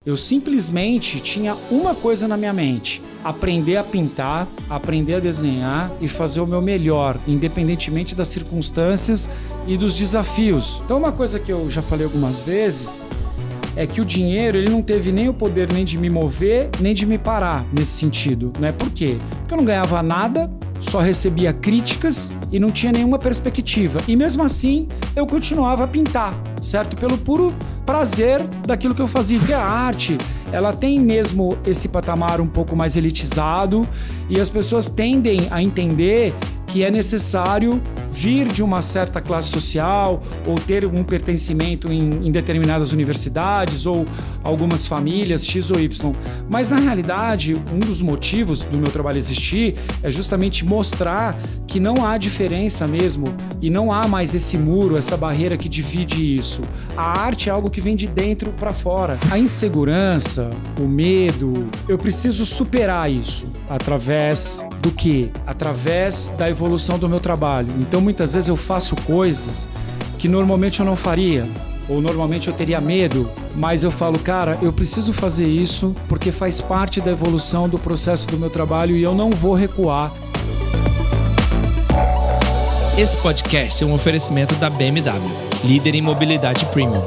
Eu simplesmente tinha uma coisa na minha mente: aprender a pintar, aprender a desenhar e fazer o meu melhor, independentemente das circunstâncias e dos desafios. Então, uma coisa que eu já falei algumas vezes é que o dinheiro ele não teve nem o poder nem de me mover, nem de me parar nesse sentido, né? Por quê? Porque eu não ganhava nada, só recebia críticas e não tinha nenhuma perspectiva. E mesmo assim, eu continuava a pintar, certo? Pelo puro prazer daquilo que eu fazia. Porque a arte, ela tem mesmo esse patamar um pouco mais elitizado e as pessoas tendem a entender que é necessário vir de uma certa classe social ou ter um pertencimento em determinadas universidades ou algumas famílias X ou Y. Mas, na realidade, um dos motivos do meu trabalho existir é justamente mostrar que não há diferença mesmo e não há mais esse muro, essa barreira que divide isso. A arte é algo que vem de dentro para fora. A insegurança, o medo, eu preciso superar isso através do quê? Através da evolução do meu trabalho. Então, muitas vezes eu faço coisas que normalmente eu não faria, ou normalmente eu teria medo, mas eu falo, cara, eu preciso fazer isso porque faz parte da evolução do processo do meu trabalho e eu não vou recuar. Esse podcast é um oferecimento da BMW, líder em mobilidade premium.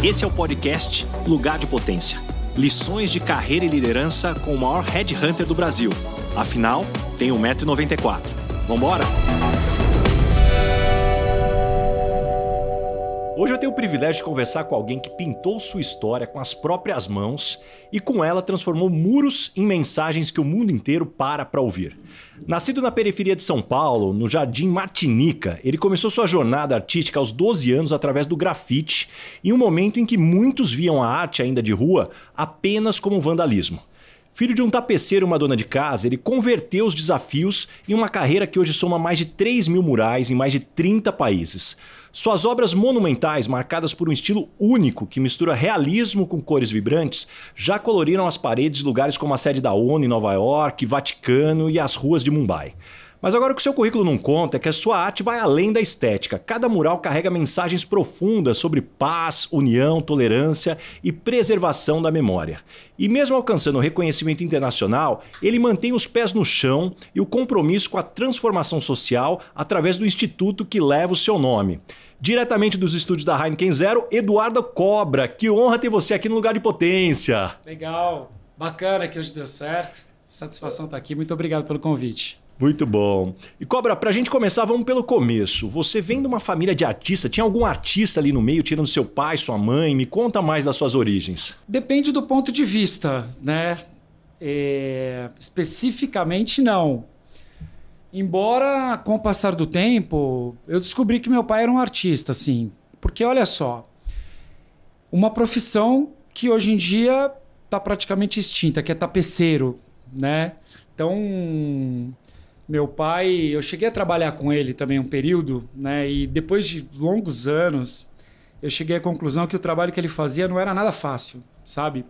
Esse é o podcast Lugar de Potência. Lições de carreira e liderança com o maior headhunter do Brasil. Afinal, tem 1,94 m. Vambora? Hoje eu tenho o privilégio de conversar com alguém que pintou sua história com as próprias mãos e com ela transformou muros em mensagens que o mundo inteiro para ouvir. Nascido na periferia de São Paulo, no Jardim Martinica, ele começou sua jornada artística aos 12 anos através do grafite, em um momento em que muitos viam a arte ainda de rua apenas como vandalismo. Filho de um tapeceiro e uma dona de casa, ele converteu os desafios em uma carreira que hoje soma mais de 3 mil murais em mais de 30 países. Suas obras monumentais, marcadas por um estilo único que mistura realismo com cores vibrantes, já coloriram as paredes de lugares como a sede da ONU em Nova York, Vaticano e as ruas de Mumbai. Mas agora o que o seu currículo não conta é que a sua arte vai além da estética. Cada mural carrega mensagens profundas sobre paz, união, tolerância e preservação da memória. E mesmo alcançando reconhecimento internacional, ele mantém os pés no chão e o compromisso com a transformação social através do instituto que leva o seu nome. Diretamente dos estúdios da Heineken Zero, Eduardo Cobra. Que honra ter você aqui no Lugar de Potência. Legal, bacana que hoje deu certo. Satisfação estar aqui. Muito obrigado pelo convite. Muito bom. E Cobra, pra gente começar, vamos pelo começo. Você vem de uma família de artistas, tinha algum artista ali no meio, tirando seu pai, sua mãe? Me conta mais das suas origens. Depende do ponto de vista, né? Especificamente, não. Embora, com o passar do tempo, eu descobri que meu pai era um artista, assim. Porque, olha só, uma profissão que hoje em dia está praticamente extinta, que é tapeceiro, né? Então, meu pai, eu cheguei a trabalhar com ele também um período, né? E depois de longos anos, eu cheguei à conclusão que o trabalho que ele fazia não era nada fácil, sabe?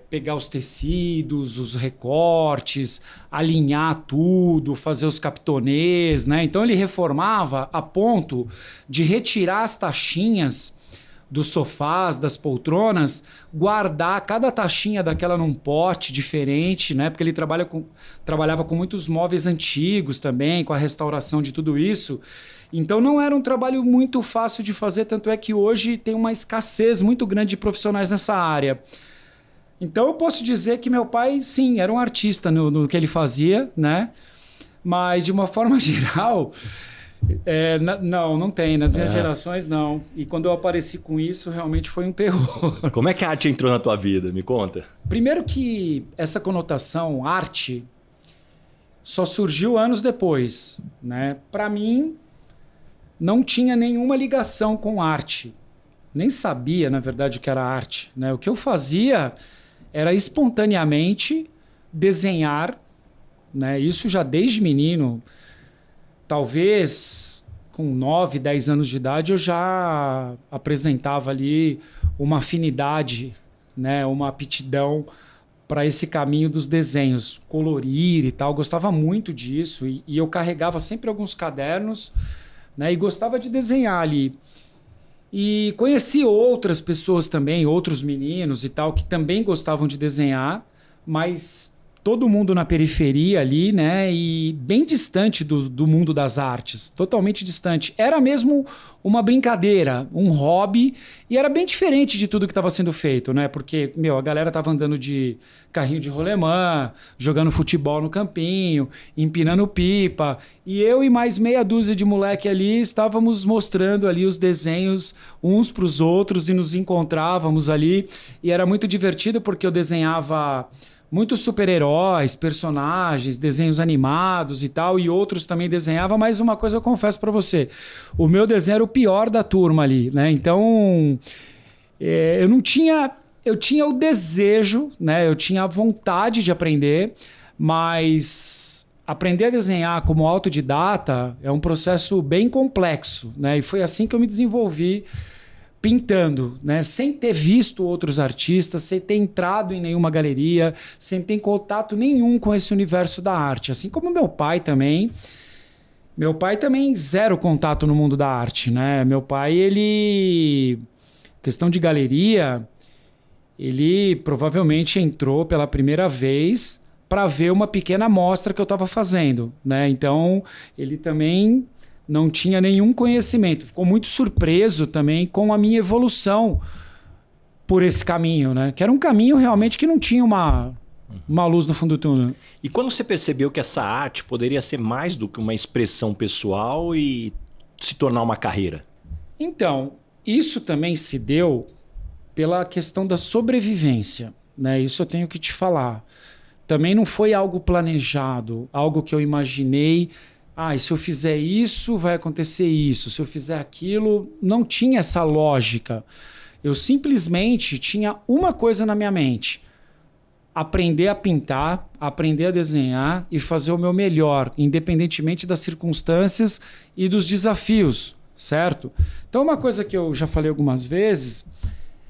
Pegar os tecidos, os recortes, alinhar tudo, fazer os capitonês, né? Então ele reformava a ponto de retirar as taxinhas dos sofás, das poltronas, guardar cada taxinha daquela num pote diferente, né? Porque ele trabalhava com muitos móveis antigos também, com a restauração de tudo isso. Então não era um trabalho muito fácil de fazer, tanto é que hoje tem uma escassez muito grande de profissionais nessa área. Então eu posso dizer que meu pai, sim, era um artista no que ele fazia, né? Mas de uma forma geral... não tem. Nas minhas gerações, não. E quando eu apareci com isso, realmente foi um terror. Como é que a arte entrou na tua vida? Me conta. Primeiro que essa conotação arte só surgiu anos depois, né? Para mim, não tinha nenhuma ligação com arte. Nem sabia, na verdade, o que era arte, né? O que eu fazia era espontaneamente desenhar, né? Isso já desde menino. Talvez com 9, 10 anos de idade eu já apresentava ali uma afinidade, né, uma aptidão para esse caminho dos desenhos, colorir e tal. Eu gostava muito disso e eu carregava sempre alguns cadernos, né, e gostava de desenhar ali. E conheci outras pessoas também, outros meninos e tal, que também gostavam de desenhar, mas todo mundo na periferia ali, né? E bem distante do mundo das artes, totalmente distante. Era mesmo uma brincadeira, um hobby, e era bem diferente de tudo que estava sendo feito, né? Porque, a galera tava andando de carrinho de rolemã, jogando futebol no campinho, empinando pipa, e eu e mais meia dúzia de moleque ali estávamos mostrando ali os desenhos uns para os outros e nos encontrávamos ali, e era muito divertido porque eu desenhava muitos super-heróis, personagens, desenhos animados e tal, e outros também desenhava, mas uma coisa eu confesso para você, o meu desenho era o pior da turma ali, né? Então, eu tinha o desejo, né? Eu tinha a vontade de aprender, mas aprender a desenhar como autodidata é um processo bem complexo, né? E foi assim que eu me desenvolvi pintando, né? Sem ter visto outros artistas, sem ter entrado em nenhuma galeria, sem ter contato nenhum com esse universo da arte. Assim como meu pai também. Meu pai também zero contato no mundo da arte, né? Meu pai, questão de galeria, ele provavelmente entrou pela primeira vez para ver uma pequena amostra que eu estava fazendo, né? Então, ele também não tinha nenhum conhecimento. Ficou muito surpreso também com a minha evolução por esse caminho, né? Que era um caminho realmente que não tinha uma luz no fundo do túnel. E quando você percebeu que essa arte poderia ser mais do que uma expressão pessoal e se tornar uma carreira? Então, isso também se deu pela questão da sobrevivência, né? Isso eu tenho que te falar. Também não foi algo planejado, algo que eu imaginei. E se eu fizer isso, vai acontecer isso. Se eu fizer aquilo, não tinha essa lógica. Eu simplesmente tinha uma coisa na minha mente: aprender a pintar, aprender a desenhar e fazer o meu melhor, independentemente das circunstâncias e dos desafios, certo? Então, uma coisa que eu já falei algumas vezes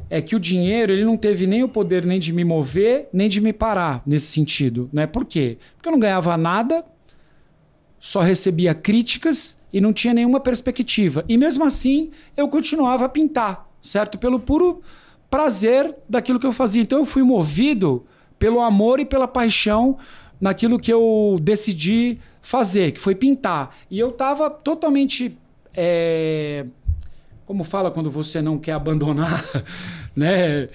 é que o dinheiro ele não teve nem o poder nem de me mover, nem de me parar nesse sentido, né? Por quê? Porque eu não ganhava nada, só recebia críticas e não tinha nenhuma perspectiva. E mesmo assim, eu continuava a pintar, certo? Pelo puro prazer daquilo que eu fazia. Então eu fui movido pelo amor e pela paixão naquilo que eu decidi fazer, que foi pintar. E eu estava totalmente... Como fala quando você não quer abandonar, né?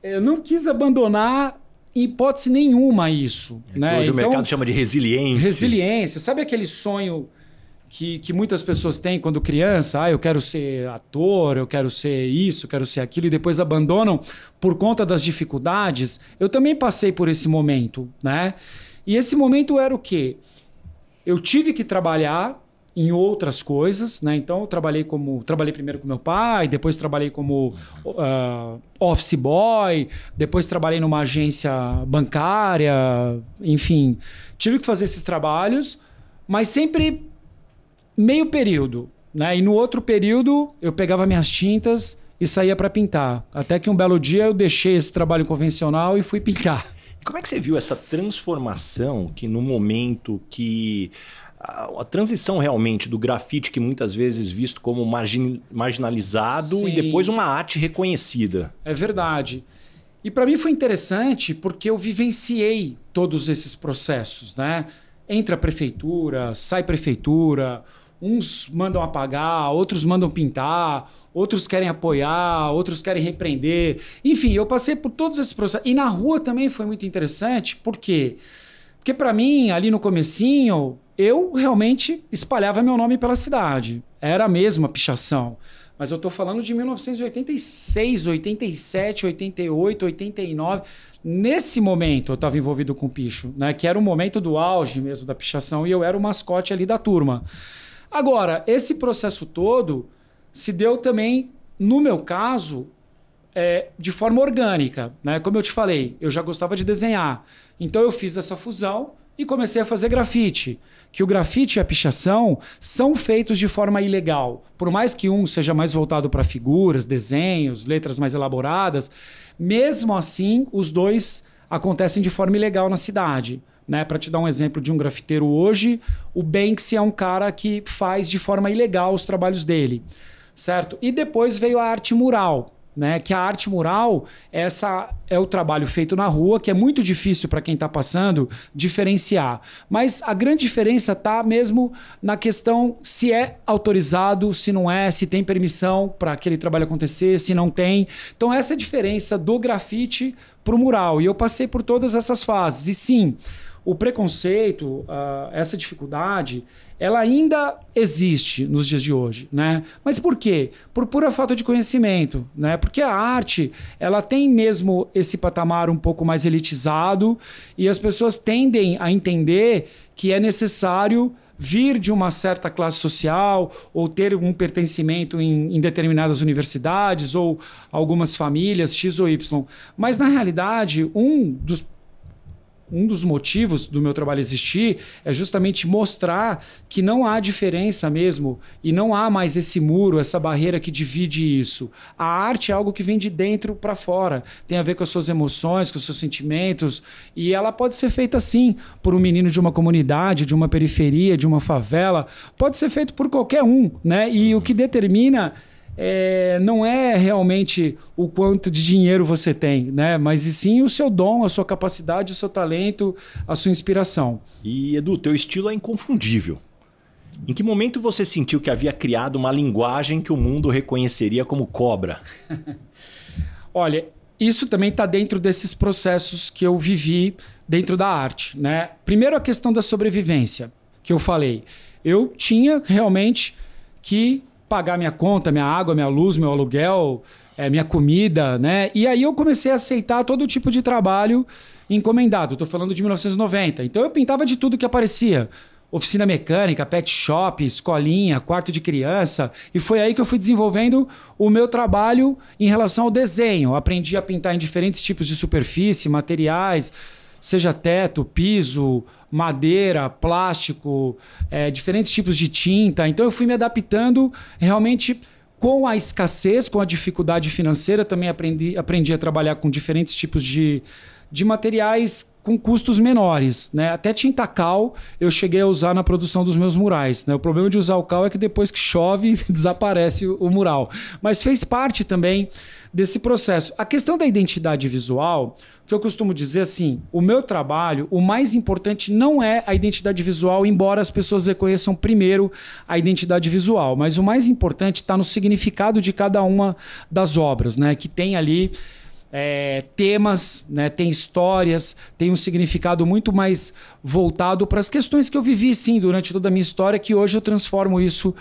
Eu não quis abandonar em hipótese nenhuma isso. Né? Hoje o mercado chama de resiliência. Resiliência. Sabe aquele sonho que muitas pessoas têm quando criança? Eu quero ser ator, eu quero ser isso, eu quero ser aquilo, e depois abandonam por conta das dificuldades. Eu também passei por esse momento, né? E esse momento era o quê? Eu tive que trabalhar em outras coisas, né? Então eu trabalhei primeiro com meu pai, depois trabalhei como office boy, depois trabalhei numa agência bancária, enfim, tive que fazer esses trabalhos, mas sempre meio período, né? E no outro período eu pegava minhas tintas e saía para pintar, até que um belo dia eu deixei esse trabalho convencional e fui pintar. E como é que você viu essa transformação que no momento que a transição realmente do grafite, que muitas vezes visto como marginalizado, sim, e depois uma arte reconhecida? É verdade. E para mim foi interessante porque eu vivenciei todos esses processos, né? Entra a prefeitura, sai prefeitura, uns mandam apagar, outros mandam pintar, outros querem apoiar, outros querem repreender. Enfim, eu passei por todos esses processos. E na rua também foi muito interessante. Por quê? Porque para mim, ali no comecinho, eu realmente espalhava meu nome pela cidade. Era a mesma pichação. Mas eu estou falando de 1986, 87, 88, 89. Nesse momento eu estava envolvido com picho, né? Que era o momento do auge mesmo da pichação, e eu era o mascote ali da turma. Agora, esse processo todo se deu também, no meu caso, de forma orgânica, né? Como eu te falei, eu já gostava de desenhar. Então eu fiz essa fusão e comecei a fazer grafite. Que o grafite e a pichação são feitos de forma ilegal. Por mais que um seja mais voltado para figuras, desenhos, letras mais elaboradas, mesmo assim os dois acontecem de forma ilegal na cidade. Né? Para te dar um exemplo de um grafiteiro hoje, o Banksy é um cara que faz de forma ilegal os trabalhos dele. certo? E depois veio a arte mural, né? Que a arte mural, essa é o trabalho feito na rua, que é muito difícil para quem está passando diferenciar. Mas a grande diferença está mesmo na questão se é autorizado, se não é, se tem permissão para aquele trabalho acontecer, se não tem. Então essa é a diferença do grafite para o mural. E eu passei por todas essas fases. E sim, o preconceito, essa dificuldade, ela ainda existe nos dias de hoje, né? Mas por quê? Por pura falta de conhecimento, né? Porque a arte, ela tem mesmo esse patamar um pouco mais elitizado e as pessoas tendem a entender que é necessário vir de uma certa classe social ou ter um pertencimento em determinadas universidades ou algumas famílias X ou Y. Mas, na realidade, um dos motivos do meu trabalho existir é justamente mostrar que não há diferença mesmo e não há mais esse muro, essa barreira que divide isso. A arte é algo que vem de dentro para fora, tem a ver com as suas emoções, com os seus sentimentos, e ela pode ser feita sim por um menino de uma comunidade, de uma periferia, de uma favela, pode ser feito por qualquer um, né? E o que determina não é realmente o quanto de dinheiro você tem, né? Mas e sim o seu dom, a sua capacidade, o seu talento, a sua inspiração. E Edu, teu estilo é inconfundível. Em que momento você sentiu que havia criado uma linguagem que o mundo reconheceria como cobra? Olha, isso também está dentro desses processos que eu vivi dentro da arte, né? Primeiro a questão da sobrevivência, que eu falei. Eu tinha realmente que pagar minha conta, minha água, minha luz, meu aluguel, minha comida, né? E aí eu comecei a aceitar todo tipo de trabalho encomendado. Estou falando de 1990. Então eu pintava de tudo que aparecia. Oficina mecânica, pet shop, escolinha, quarto de criança. E foi aí que eu fui desenvolvendo o meu trabalho em relação ao desenho. Eu aprendi a pintar em diferentes tipos de superfície, materiais, seja teto, piso, madeira, plástico, diferentes tipos de tinta. Então eu fui me adaptando realmente com a escassez, com a dificuldade financeira. Também aprendi a trabalhar com diferentes tipos de materiais com custos menores, né? Até tinta cal eu cheguei a usar na produção dos meus murais, né? O problema de usar o cal é que depois que chove desaparece o mural. Mas fez parte também desse processo. A questão da identidade visual, que eu costumo dizer assim, o meu trabalho, o mais importante não é a identidade visual, embora as pessoas reconheçam primeiro a identidade visual, mas o mais importante está no significado de cada uma das obras, né? Que tem ali temas, né? Tem histórias, tem um significado muito mais voltado para as questões que eu vivi, sim, durante toda a minha história, que hoje eu transformo isso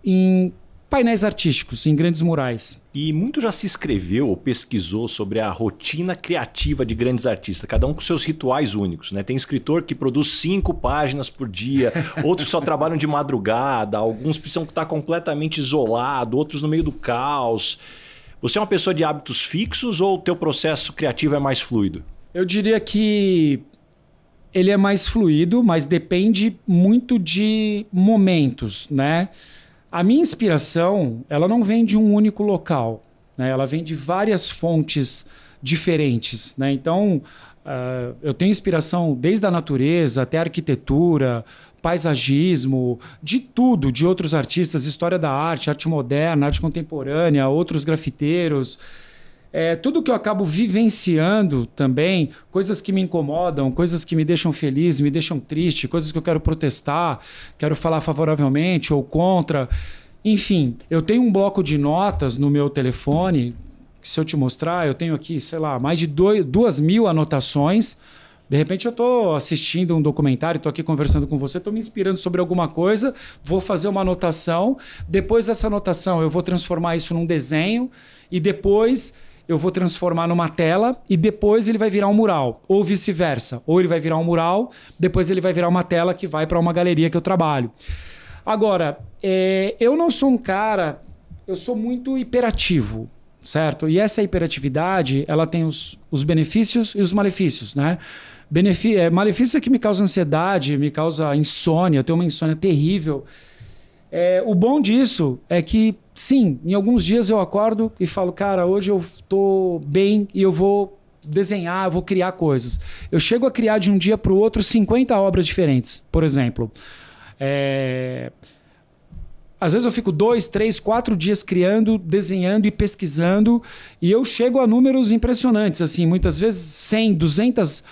em painéis artísticos, em grandes murais. E muito já se escreveu ou pesquisou sobre a rotina criativa de grandes artistas, cada um com seus rituais únicos, né? Tem escritor que produz 5 páginas por dia, outros que só trabalham de madrugada, alguns precisam estar completamente isolados, outros no meio do caos. Você é uma pessoa de hábitos fixos ou o teu processo criativo é mais fluido? Eu diria que ele é mais fluido, mas depende muito de momentos, né? A minha inspiração, ela não vem de um único local, né? Ela vem de várias fontes diferentes, né? Então, eu tenho inspiração desde a natureza até a arquitetura, paisagismo, de tudo, de outros artistas, história da arte, arte moderna, arte contemporânea, outros grafiteiros. Tudo que eu acabo vivenciando também, coisas que me incomodam, coisas que me deixam feliz, me deixam triste, coisas que eu quero protestar, quero falar favoravelmente ou contra. Enfim, eu tenho um bloco de notas no meu telefone, que se eu te mostrar, eu tenho aqui, sei lá, mais de 2.000 anotações. De repente eu estou assistindo um documentário, estou aqui conversando com você, estou me inspirando sobre alguma coisa, vou fazer uma anotação, depois dessa anotação eu vou transformar isso num desenho e depois eu vou transformar numa tela e depois ele vai virar um mural, ou vice-versa. Ou ele vai virar um mural, depois ele vai virar uma tela que vai para uma galeria que eu trabalho. Agora, eu não sou um cara, eu sou muito hiperativo, certo? E essa hiperatividade, ela tem os benefícios e os malefícios, né? Malefício é que me causa ansiedade, me causa insônia, eu tenho uma insônia terrível. O bom disso é que, sim, em alguns dias eu acordo e falo, cara, hoje eu tô bem e eu vou desenhar, eu vou criar coisas. Eu chego a criar de um dia para o outro 50 obras diferentes, por exemplo. Às vezes eu fico 2, 3, 4 dias criando, desenhando e pesquisando, e eu chego a números impressionantes, assim, muitas vezes 100, 200...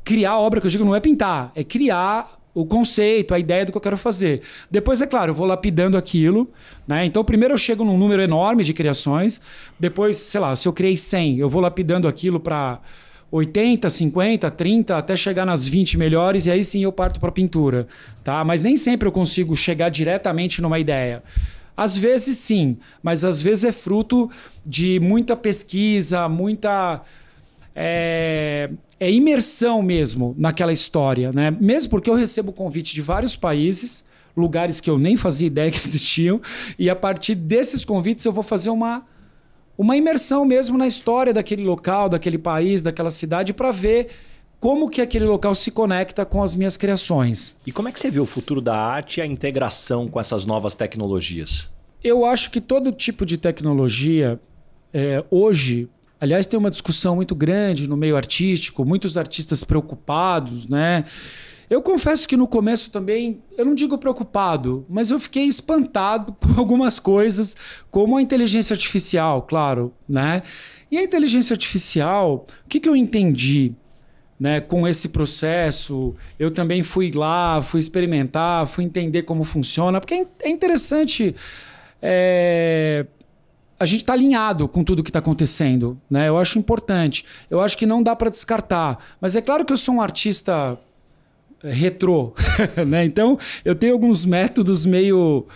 criar a obra, que eu digo, não é pintar, é criar o conceito, a ideia do que eu quero fazer. Depois, é claro, eu vou lapidando aquilo, né? Então, primeiro eu chego num número enorme de criações, depois, sei lá, se eu criei 100, eu vou lapidando aquilo para 80, 50, 30, até chegar nas 20 melhores, e aí sim eu parto para pintura, tá? Mas nem sempre eu consigo chegar diretamente numa ideia. Às vezes sim, mas às vezes é fruto de muita pesquisa, muita imersão mesmo naquela história, né? Mesmo porque eu recebo convite de vários países, lugares que eu nem fazia ideia que existiam, e a partir desses convites eu vou fazer uma imersão mesmo na história daquele local, daquele país, daquela cidade, para ver como que aquele local se conecta com as minhas criações. E como é que você vê o futuro da arte e a integração com essas novas tecnologias? Eu acho que todo tipo de tecnologia, hoje... Aliás, tem uma discussão muito grande no meio artístico, muitos artistas preocupados, né? Eu confesso que no começo também, eu não digo preocupado, mas eu fiquei espantado com algumas coisas, como a inteligência artificial, claro, né? E a inteligência artificial, o que eu entendi, né, com esse processo? Eu também fui lá, fui experimentar, fui entender como funciona, porque é interessante... a gente está alinhado com tudo que está acontecendo, né? Eu acho importante. Eu acho que não dá para descartar. Mas é claro que eu sou um artista retrô, né? Então eu tenho alguns métodos meio,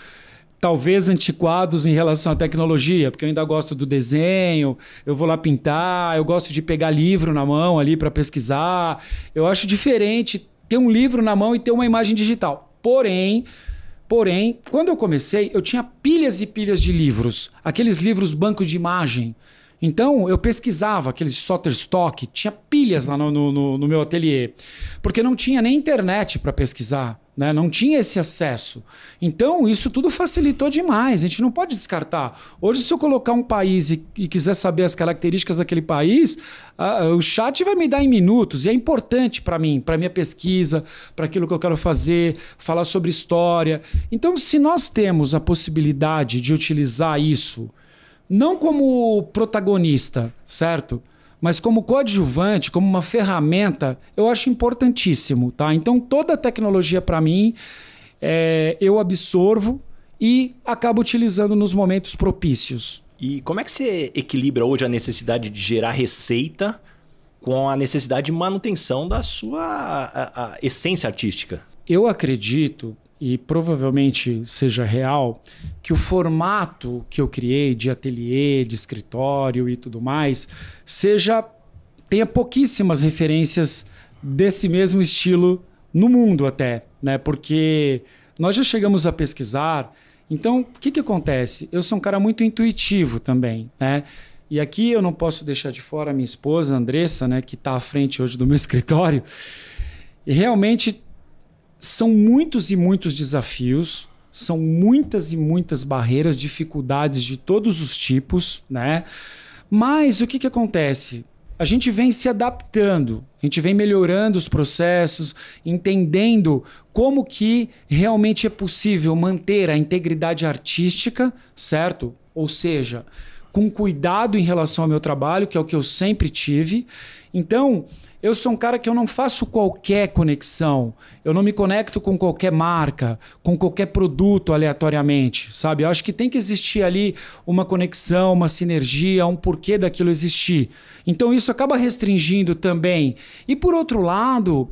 talvez, antiquados em relação à tecnologia, porque eu ainda gosto do desenho, eu vou lá pintar, eu gosto de pegar livro na mão ali para pesquisar. Eu acho diferente ter um livro na mão e ter uma imagem digital. Porém, quando eu comecei, eu tinha pilhas e pilhas de livros. Aqueles livros banco de imagem. Então, eu pesquisava aqueles Shutterstock, tinha pilhas lá no meu ateliê. Porque não tinha nem internet para pesquisar, né? Não tinha esse acesso. Então, isso tudo facilitou demais. A gente não pode descartar. Hoje, se eu colocar um país e quiser saber as características daquele país, o chat vai me dar em minutos. E é importante para mim, para minha pesquisa, para aquilo que eu quero fazer, falar sobre história. Então, se nós temos a possibilidade de utilizar isso, não como protagonista, certo? Mas como coadjuvante, como uma ferramenta, eu acho importantíssimo, tá? Então, toda a tecnologia, para mim, eu absorvo e acabo utilizando nos momentos propícios. E como é que você equilibra hoje a necessidade de gerar receita com a necessidade de manutenção da sua a essência artística? Eu acredito, e provavelmente seja real, que o formato que eu criei de ateliê, de escritório e tudo mais, tenha pouquíssimas referências desse mesmo estilo no mundo até, né? Porque nós já chegamos a pesquisar. Então, o que acontece? Eu sou um cara muito intuitivo também, né? E aqui eu não posso deixar de fora a minha esposa, a Andressa, né, que está à frente hoje do meu escritório. E realmente são muitos e muitos desafios, são muitas e muitas barreiras, dificuldades de todos os tipos, né? Mas o que acontece? A gente vem se adaptando, a gente vem melhorando os processos, entendendo como que realmente é possível manter a integridade artística, certo? Ou seja, com cuidado em relação ao meu trabalho, que é o que eu sempre tive. Então, eu sou um cara que eu não faço qualquer conexão, eu não me conecto com qualquer marca, com qualquer produto aleatoriamente, sabe? Eu acho que tem que existir ali uma conexão, uma sinergia, um porquê daquilo existir. Então isso acaba restringindo também. E por outro lado,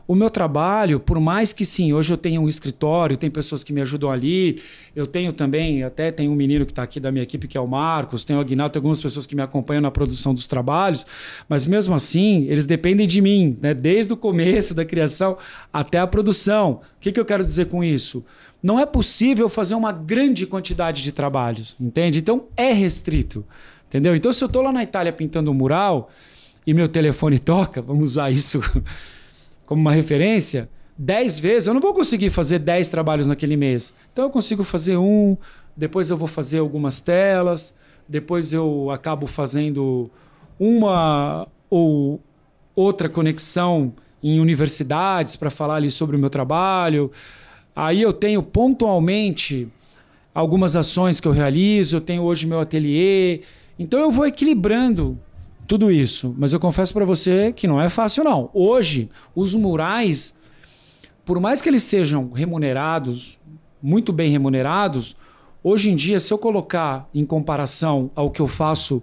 o meu trabalho, por mais que sim, hoje eu tenho um escritório, tem pessoas que me ajudam ali, eu tenho também, até tem um menino que está aqui da minha equipe, que é o Marcos, tem o Aguinaldo, tem algumas pessoas que me acompanham na produção dos trabalhos, mas mesmo assim, eles dependem de mim, né? Desde o começo da criação até a produção. O que eu quero dizer com isso? Não é possível fazer uma grande quantidade de trabalhos, entende? Então é restrito, entendeu? Então se eu estou lá na Itália pintando um mural e meu telefone toca, vamos usar isso como uma referência, 10 vezes, eu não vou conseguir fazer 10 trabalhos naquele mês. Então eu consigo fazer um, depois eu vou fazer algumas telas, depois eu acabo fazendo uma ou outra conexão em universidades para falar ali sobre o meu trabalho. Aí eu tenho pontualmente algumas ações que eu realizo, eu tenho hoje meu ateliê. Então eu vou equilibrando tudo isso. Mas eu confesso para você que não é fácil, não. Hoje, os murais, por mais que eles sejam remunerados, muito bem remunerados, hoje em dia, se eu colocar em comparação ao que eu faço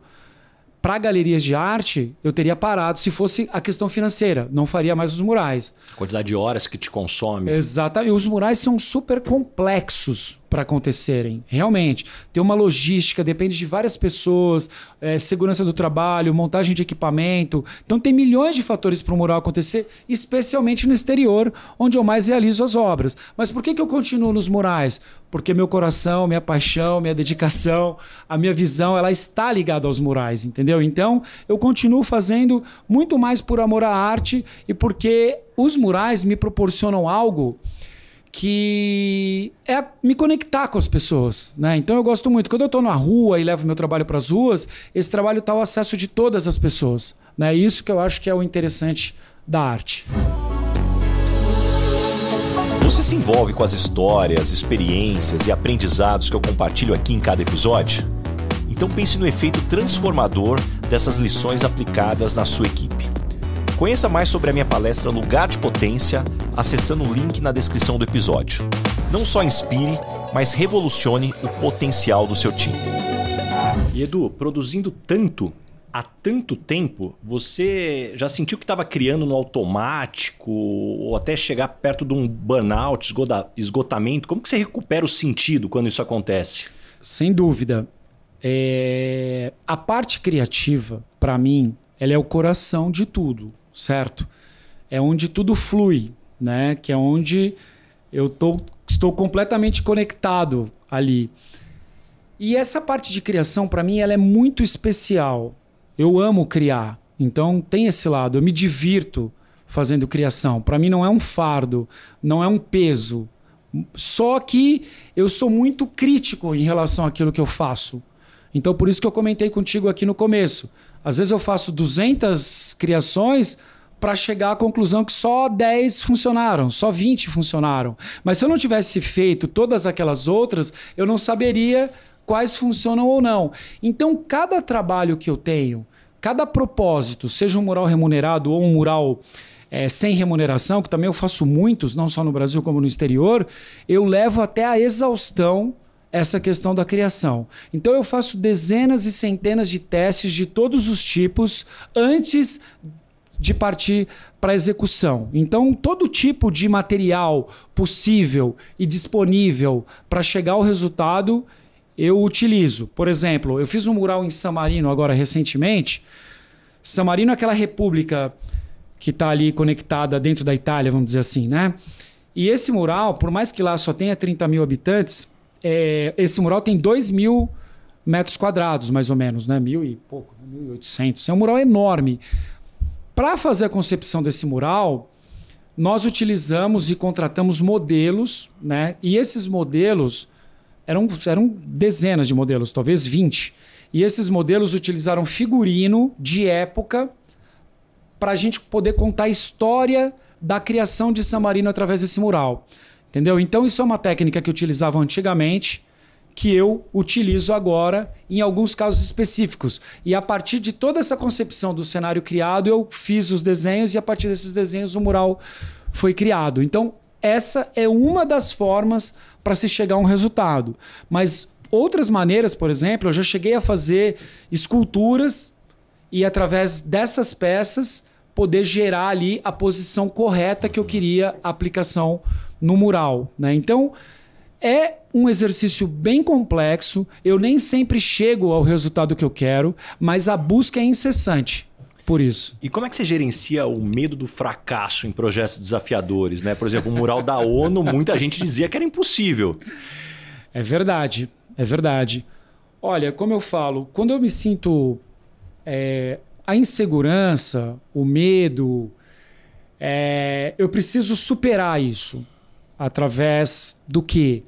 para galerias de arte, eu teria parado se fosse a questão financeira. Não faria mais os murais. A quantidade de horas que te consome. Exatamente. Os murais são super complexos para acontecerem. Realmente. Tem uma logística, depende de várias pessoas, segurança do trabalho, montagem de equipamento. Então tem milhões de fatores para o mural acontecer, especialmente no exterior, onde eu mais realizo as obras. Mas por que eu continuo nos murais? Porque meu coração, minha paixão, minha dedicação, a minha visão, ela está ligada aos murais, entendeu? Então, eu continuo fazendo muito mais por amor à arte e porque os murais me proporcionam algo que é me conectar com as pessoas, né? Então eu gosto muito. Quando eu estou na rua e levo meu trabalho para as ruas, esse trabalho está ao acesso de todas as pessoas, né? Isso que eu acho que é o interessante da arte. Você se envolve com as histórias, experiências e aprendizados que eu compartilho aqui em cada episódio? Então pense no efeito transformador dessas lições aplicadas na sua equipe. Conheça mais sobre a minha palestra Lugar de Potência acessando o link na descrição do episódio. Não só inspire, mas revolucione o potencial do seu time. E Edu, produzindo tanto há tanto tempo, você já sentiu que estava criando no automático ou até chegar perto de um burnout, esgotamento? Como que você recupera o sentido quando isso acontece? Sem dúvida. A parte criativa, para mim, ela é o coração de tudo, certo? É onde tudo flui, né? Que é onde eu estou completamente conectado ali. E essa parte de criação, para mim, ela é muito especial. Eu amo criar, então tem esse lado. Eu me divirto fazendo criação. Para mim não é um fardo, não é um peso. Só que eu sou muito crítico em relação àquilo que eu faço. Então por isso que eu comentei contigo aqui no começo. Às vezes eu faço 200 criações para chegar à conclusão que só 10 funcionaram, só 20 funcionaram. Mas se eu não tivesse feito todas aquelas outras, eu não saberia quais funcionam ou não. Então, cada trabalho que eu tenho, cada propósito, seja um mural remunerado ou um mural sem remuneração, que também eu faço muitos, não só no Brasil como no exterior, eu levo até a exaustão essa questão da criação. Então, eu faço dezenas e centenas de testes de todos os tipos antes de partir para a execução. Então, todo tipo de material possível e disponível para chegar ao resultado eu utilizo. Por exemplo, eu fiz um mural em San Marino agora recentemente. San Marino é aquela república que está ali conectada dentro da Itália, vamos dizer assim, né? E esse mural, por mais que lá só tenha 30 mil habitantes, esse mural tem 2.000 metros quadrados, mais ou menos, né? 1.000 e pouco, 1.800. É um mural enorme. Para fazer a concepção desse mural, nós utilizamos e contratamos modelos, né? E esses modelos eram dezenas de modelos, talvez 20. E esses modelos utilizaram figurino de época para a gente poder contar a história da criação de San Marino através desse mural. Entendeu? Então isso é uma técnica que utilizavam antigamente, que eu utilizo agora em alguns casos específicos. E a partir de toda essa concepção do cenário criado, eu fiz os desenhos e a partir desses desenhos o mural foi criado. Então essa é uma das formas para se chegar a um resultado. Mas outras maneiras, por exemplo, eu já cheguei a fazer esculturas e através dessas peças poder gerar ali a posição correta que eu queria a aplicação no mural, né? Então é um exercício bem complexo, eu nem sempre chego ao resultado que eu quero, mas a busca é incessante. Por isso. E como é que você gerencia o medo do fracasso em projetos desafiadores, né? Por exemplo, o mural da ONU, muita gente dizia que era impossível. É verdade, é verdade. Olha, como eu falo, quando eu me sinto a insegurança, o medo, eu preciso superar isso. Através do quê?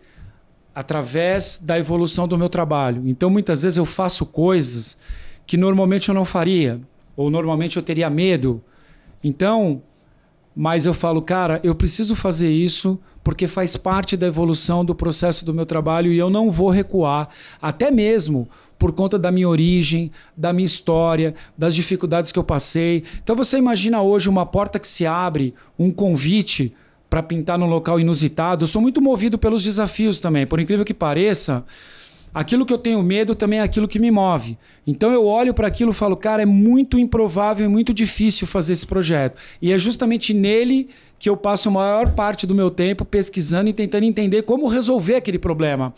Através da evolução do meu trabalho. Então, muitas vezes eu faço coisas que normalmente eu não faria. Ou normalmente eu teria medo. Então, mas eu falo, cara, eu preciso fazer isso porque faz parte da evolução do processo do meu trabalho e eu não vou recuar, até mesmo por conta da minha origem, da minha história, das dificuldades que eu passei. Então você imagina hoje uma porta que se abre, um convite para pintar num local inusitado. Eu sou muito movido pelos desafios também, por incrível que pareça. Aquilo que eu tenho medo também é aquilo que me move. Então eu olho para aquilo e falo, cara, é muito improvável e muito difícil fazer esse projeto. E é justamente nele que eu passo a maior parte do meu tempo pesquisando e tentando entender como resolver aquele problema.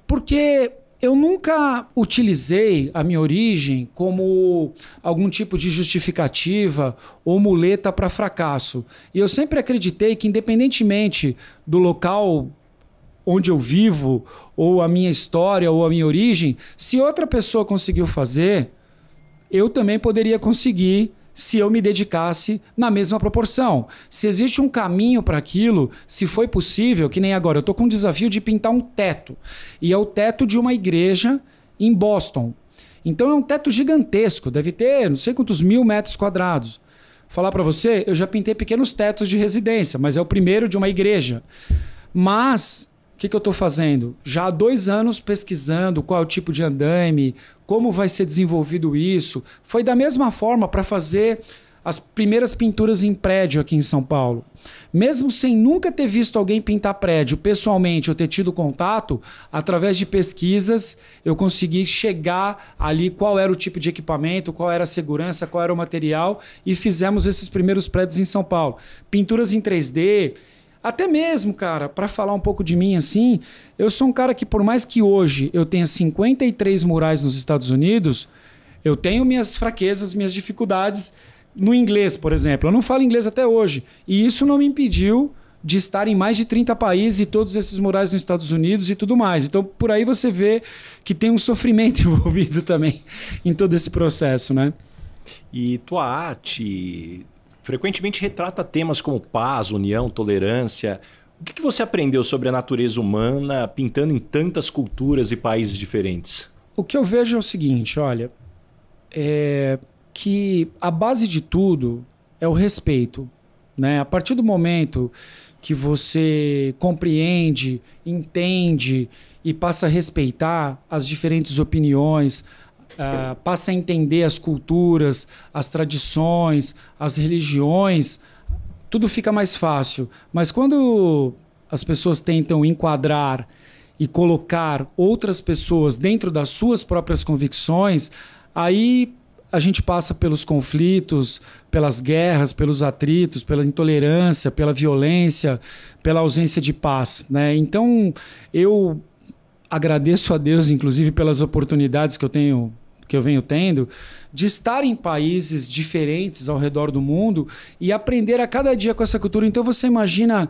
Porque eu nunca utilizei a minha origem como algum tipo de justificativa ou muleta para fracasso. E eu sempre acreditei que, independentemente do local onde eu vivo, ou a minha história, ou a minha origem, se outra pessoa conseguiu fazer, eu também poderia conseguir se eu me dedicasse na mesma proporção. Se existe um caminho para aquilo, se foi possível, que nem agora, eu estou com um desafio de pintar um teto. E é o teto de uma igreja em Boston. Então é um teto gigantesco, deve ter não sei quantos 1000 metros quadrados. Falar para você, eu já pintei pequenos tetos de residência, mas é o primeiro de uma igreja. Mas o que eu estou fazendo? Já há 2 anos pesquisando qual é o tipo de andaime, como vai ser desenvolvido isso. Foi da mesma forma para fazer as primeiras pinturas em prédio aqui em São Paulo. Mesmo sem nunca ter visto alguém pintar prédio pessoalmente ou ter tido contato, através de pesquisas eu consegui chegar ali qual era o tipo de equipamento, qual era a segurança, qual era o material e fizemos esses primeiros prédios em São Paulo. Pinturas em 3D. Até mesmo, cara, para falar um pouco de mim assim, eu sou um cara que, por mais que hoje eu tenha 53 murais nos Estados Unidos, eu tenho minhas fraquezas, minhas dificuldades no inglês, por exemplo. Eu não falo inglês até hoje. E isso não me impediu de estar em mais de 30 países e todos esses murais nos Estados Unidos e tudo mais. Então, por aí você vê que tem um sofrimento envolvido também em todo esse processo, né? E tua arte frequentemente retrata temas como paz, união, tolerância. O que você aprendeu sobre a natureza humana pintando em tantas culturas e países diferentes? O que eu vejo é o seguinte, olha, que a base de tudo é o respeito, né? A partir do momento que você compreende, entende e passa a respeitar as diferentes opiniões, passa a entender as culturas, as tradições, as religiões, tudo fica mais fácil. Mas quando as pessoas tentam enquadrar e colocar outras pessoas dentro das suas próprias convicções, aí a gente passa pelos conflitos, pelas guerras, pelos atritos, pela intolerância, pela violência, pela ausência de paz, né? Então, eu agradeço a Deus, inclusive, pelas oportunidades que eu venho tendo, de estar em países diferentes ao redor do mundo e aprender a cada dia com essa cultura. Então você imagina,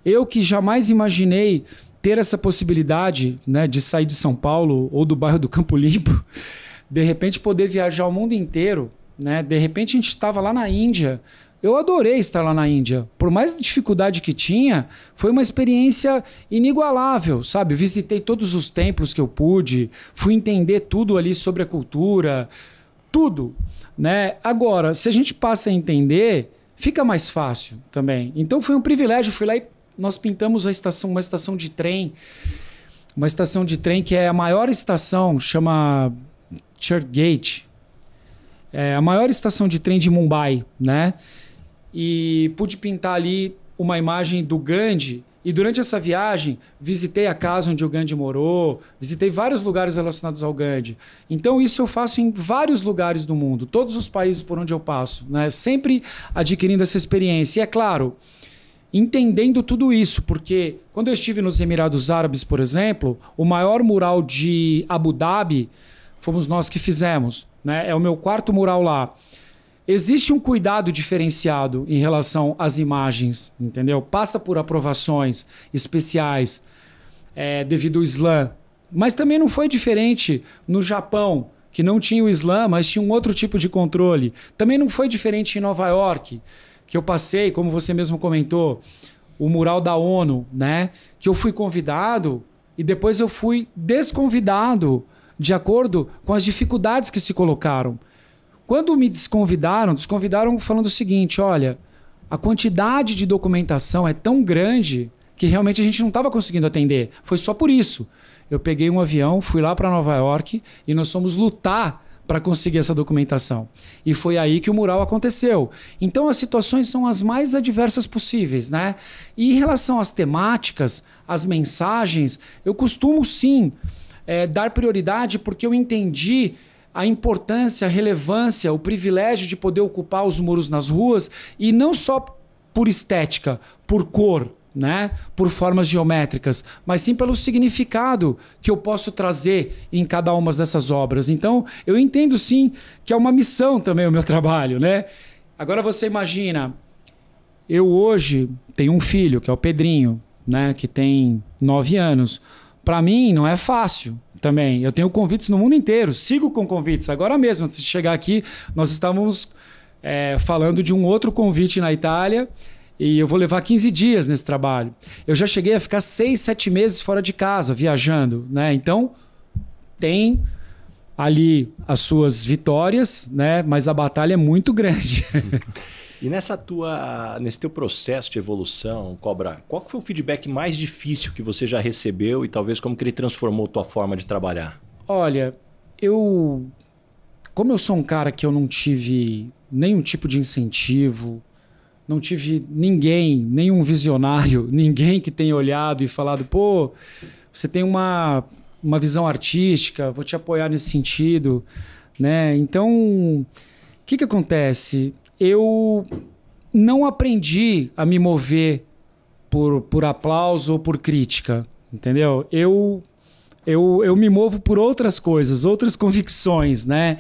eu que jamais imaginei ter essa possibilidade, né, de sair de São Paulo ou do bairro do Campo Limpo, de repente poder viajar o mundo inteiro, né? De repente a gente estava lá na Índia. Eu adorei estar lá na Índia. Por mais dificuldade que tinha, foi uma experiência inigualável, sabe? Visitei todos os templos que eu pude, fui entender tudo ali sobre a cultura, tudo, né? Agora, se a gente passa a entender, fica mais fácil também. Então foi um privilégio, fui lá e nós pintamos uma estação de trem que é a maior estação, chama Churchgate. É a maior estação de trem de Mumbai, né? E pude pintar ali uma imagem do Gandhi. E durante essa viagem, visitei a casa onde o Gandhi morou, visitei vários lugares relacionados ao Gandhi. Então isso eu faço em vários lugares do mundo, todos os países por onde eu passo, né? Sempre adquirindo essa experiência. E é claro, entendendo tudo isso, porque quando eu estive nos Emirados Árabes, por exemplo, o maior mural de Abu Dhabi fomos nós que fizemos, né? É o meu 4º mural lá. Existe um cuidado diferenciado em relação às imagens, entendeu? Passa por aprovações especiais devido ao Islã. Mas também não foi diferente no Japão, que não tinha o Islã, mas tinha um outro tipo de controle. Também não foi diferente em Nova York, que eu passei, como você mesmo comentou, o mural da ONU, né? Que eu fui convidado e depois eu fui desconvidado de acordo com as dificuldades que se colocaram. Quando me desconvidaram falando o seguinte, olha, a quantidade de documentação é tão grande que realmente a gente não estava conseguindo atender. Foi só por isso. Eu peguei um avião, fui lá para Nova York e nós fomos lutar para conseguir essa documentação. E foi aí que o mural aconteceu. Então as situações são as mais adversas possíveis, né? E em relação às temáticas, às mensagens, eu costumo sim dar prioridade porque eu entendi a importância, a relevância, o privilégio de poder ocupar os muros nas ruas e não só por estética, por cor, né? Por formas geométricas, mas sim pelo significado que eu posso trazer em cada uma dessas obras. Então, eu entendo sim que é uma missão também o meu trabalho, né? Agora você imagina, eu hoje tenho um filho, que é o Pedrinho, né? Que tem 9 anos. Para mim não é fácil também. Eu tenho convites no mundo inteiro, sigo com convites. Agora mesmo, antes de chegar aqui, nós estávamos falando de um outro convite na Itália. E eu vou levar 15 dias nesse trabalho. Eu já cheguei a ficar 6, 7 meses fora de casa, viajando, né? Então, tem ali as suas vitórias, né? Mas a batalha é muito grande. E nesse teu processo de evolução, Cobra, qual que foi o feedback mais difícil que você já recebeu e talvez como que ele transformou tua forma de trabalhar? Olha, como eu sou um cara que eu não tive nenhum tipo de incentivo, não tive nenhum visionário, ninguém que tenha olhado e falado, pô, você tem uma visão artística, vou te apoiar nesse sentido, né? Então, o que acontece? Eu não aprendi a me mover por aplauso ou por crítica, entendeu? Eu me movo por outras coisas, outras convicções, né?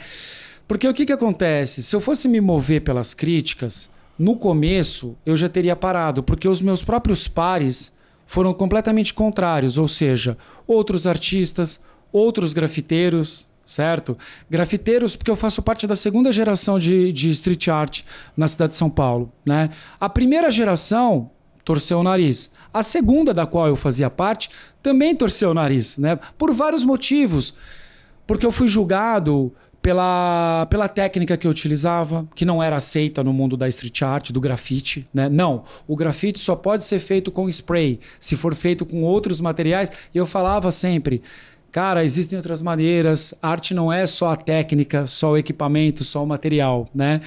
Porque o que acontece? Se eu fosse me mover pelas críticas, no começo eu já teria parado, porque os meus próprios pares foram completamente contrários, ou seja, outros artistas, outros grafiteiros, certo? Grafiteiros, porque eu faço parte da segunda geração de street art na cidade de São Paulo, né? A primeira geração torceu o nariz. A segunda, da qual eu fazia parte, também torceu o nariz, né? Por vários motivos. Porque eu fui julgado pela técnica que eu utilizava, que não era aceita no mundo da street art, do grafite, né? Não, o grafite só pode ser feito com spray, se for feito com outros materiais. E eu falava sempre, cara, existem outras maneiras, arte não é só a técnica, só o equipamento, só o material, né?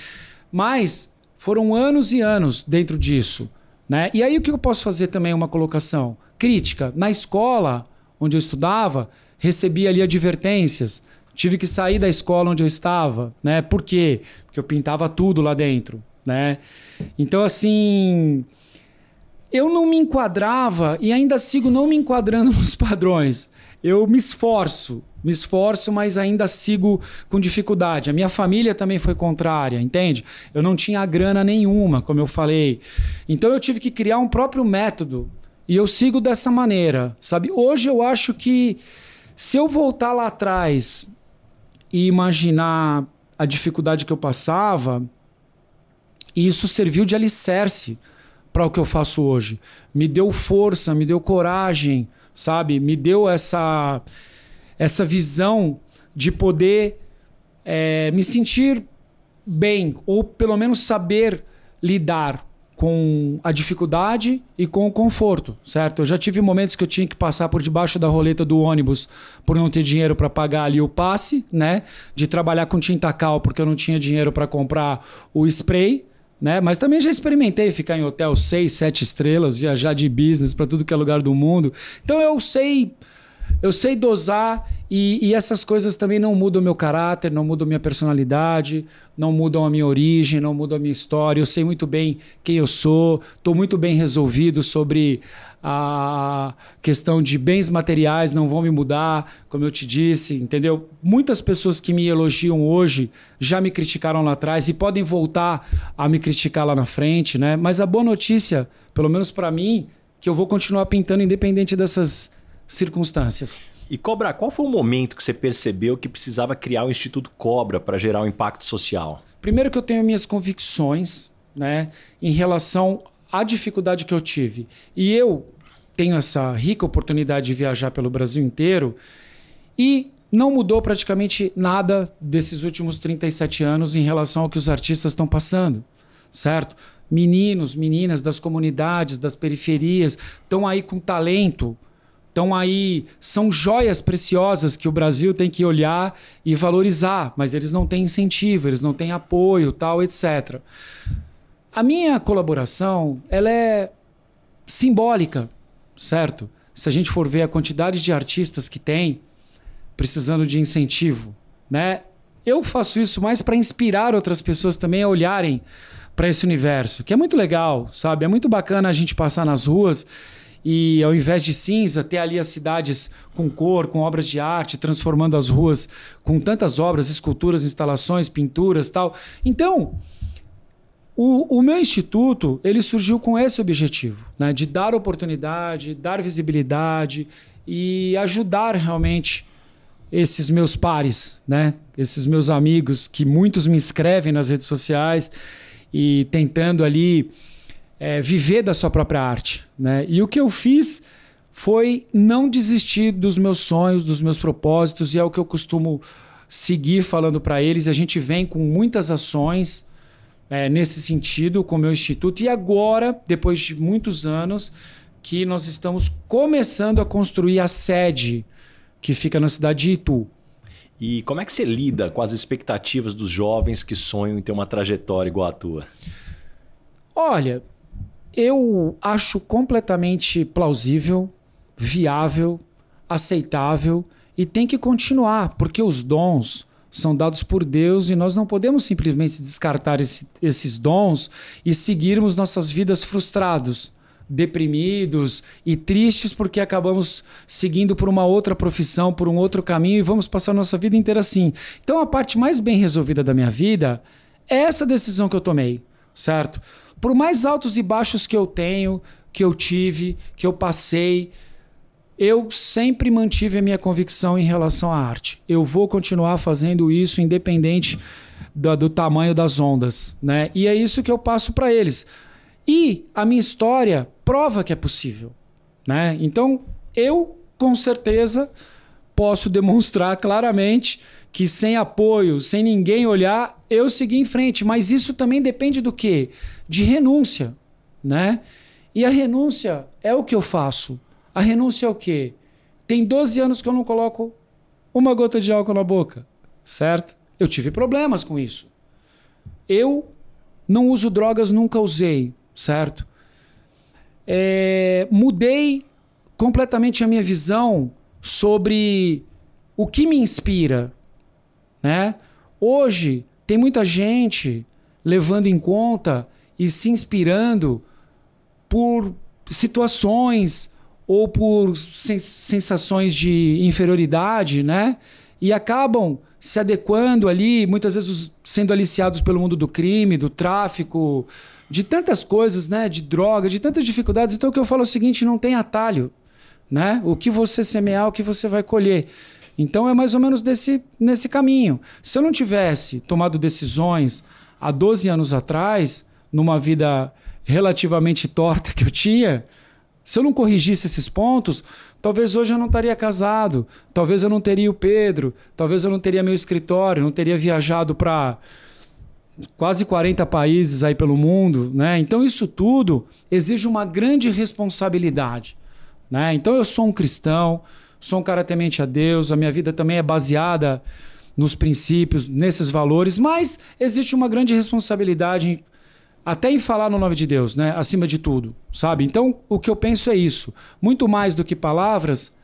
Mas foram anos e anos dentro disso, né? E aí o que eu posso fazer também uma colocação crítica. Na escola onde eu estudava, recebi ali advertências. Tive que sair da escola onde eu estava, né? Por quê? Porque eu pintava tudo lá dentro, né? Então, assim, eu não me enquadrava e ainda sigo não me enquadrando nos padrões. Eu me esforço, mas ainda sigo com dificuldade. A minha família também foi contrária, entende? Eu não tinha grana nenhuma, como eu falei. Então, eu tive que criar um próprio método e eu sigo dessa maneira, sabe? Hoje eu acho que se eu voltar lá atrás e imaginar a dificuldade que eu passava, isso serviu de alicerce para o que eu faço hoje. Me deu força, me deu coragem, sabe? Me deu essa visão de poder me sentir bem, ou pelo menos saber lidar com a dificuldade e com o conforto, certo? Eu já tive momentos que eu tinha que passar por debaixo da roleta do ônibus por não ter dinheiro para pagar ali o passe, né? De trabalhar com tinta cal porque eu não tinha dinheiro para comprar o spray, né? Mas também já experimentei ficar em hotel 6, 7 estrelas, viajar de business para tudo que é lugar do mundo. Então eu sei dosar e essas coisas também não mudam o meu caráter, não mudam a minha personalidade, não mudam a minha origem, não mudam a minha história. Eu sei muito bem quem eu sou, estou muito bem resolvido sobre a questão de bens materiais, não vão me mudar, como eu te disse, entendeu? Muitas pessoas que me elogiam hoje já me criticaram lá atrás e podem voltar a me criticar lá na frente, né? Mas a boa notícia, pelo menos para mim, que eu vou continuar pintando independente dessas circunstâncias. E Cobra, qual foi o momento que você percebeu que precisava criar o Instituto Cobra para gerar um impacto social? Primeiro que eu tenho minhas convicções, né, em relação à dificuldade que eu tive. E eu tenho essa rica oportunidade de viajar pelo Brasil inteiro e não mudou praticamente nada desses últimos 37 anos em relação ao que os artistas estão passando, certo? meninos, meninas das comunidades, das periferias, estão aí com talento, estão aí, são joias preciosas que o Brasil tem que olhar e valorizar, mas eles não têm incentivo, eles não têm apoio, tal, etc. A minha colaboração, ela é simbólica, certo? Se a gente for ver a quantidade de artistas que tem precisando de incentivo, né? Eu faço isso mais para inspirar outras pessoas também a olharem para esse universo, que é muito legal, sabe? É muito bacana a gente passar nas ruas e, ao invés de cinza, ter ali as cidades com cor, com obras de arte, transformando as ruas com tantas obras, esculturas, instalações, pinturas, tal. Então, o meu instituto, ele surgiu com esse objetivo, né? De dar oportunidade, dar visibilidade e ajudar realmente esses meus pares, né? Esses meus amigos, que muitos me escrevem nas redes sociais e tentando ali viver da sua própria arte, né? E o que eu fiz foi não desistir dos meus sonhos, dos meus propósitos, e é o que eu costumo seguir falando para eles. A gente vem com muitas ações nesse sentido com o meu instituto, e agora, depois de muitos anos, que nós estamos começando a construir a sede que fica na cidade de Itu. E como é que você lida com as expectativas dos jovens que sonham em ter uma trajetória igual a tua? Olha, eu acho completamente plausível, viável, aceitável, e tem que continuar, porque os dons são dados por Deus e nós não podemos simplesmente descartar esses dons e seguirmos nossas vidas frustrados, deprimidos e tristes porque acabamos seguindo por uma outra profissão, por um outro caminho, e vamos passar nossa vida inteira assim. Então a parte mais bem resolvida da minha vida é essa decisão que eu tomei, certo? Por mais altos e baixos que eu tenho, que eu tive, que eu passei, eu sempre mantive a minha convicção em relação à arte. Eu vou continuar fazendo isso independente do tamanho das ondas, né? E é isso que eu passo para eles. E a minha história prova que é possível, né? Então, eu, com certeza, posso demonstrar claramente que sem apoio, sem ninguém olhar, eu segui em frente. Mas isso também depende do quê? De renúncia, né? E a renúncia é o que eu faço. A renúncia é o quê? Tem 12 anos que eu não coloco uma gota de álcool na boca, certo? Eu tive problemas com isso. Eu não uso drogas, nunca usei, certo? Mudei completamente a minha visão sobre o que me inspira, né? Hoje tem muita gente levando em conta e se inspirando por situações ou por sensações de inferioridade, né? E acabam se adequando ali, muitas vezes sendo aliciados pelo mundo do crime, do tráfico, de tantas coisas, né? De droga, de tantas dificuldades. Então o que eu falo é o seguinte, não tem atalho, né? O que você semear, o que você vai colher. Então é mais ou menos nesse caminho. Se eu não tivesse tomado decisões há 12 anos atrás, numa vida relativamente torta que eu tinha, se eu não corrigisse esses pontos, talvez hoje eu não estaria casado, talvez eu não teria o Pedro, talvez eu não teria meu escritório, não teria viajado para quase 40 países aí pelo mundo, né? Então isso tudo exige uma grande responsabilidade, né? Então eu sou um cristão, sou um cara temente a Deus, a minha vida também é baseada nos princípios, nesses valores, mas existe uma grande responsabilidade até em falar no nome de Deus, né? Acima de tudo, sabe? Então, o que eu penso é isso. Muito mais do que palavras,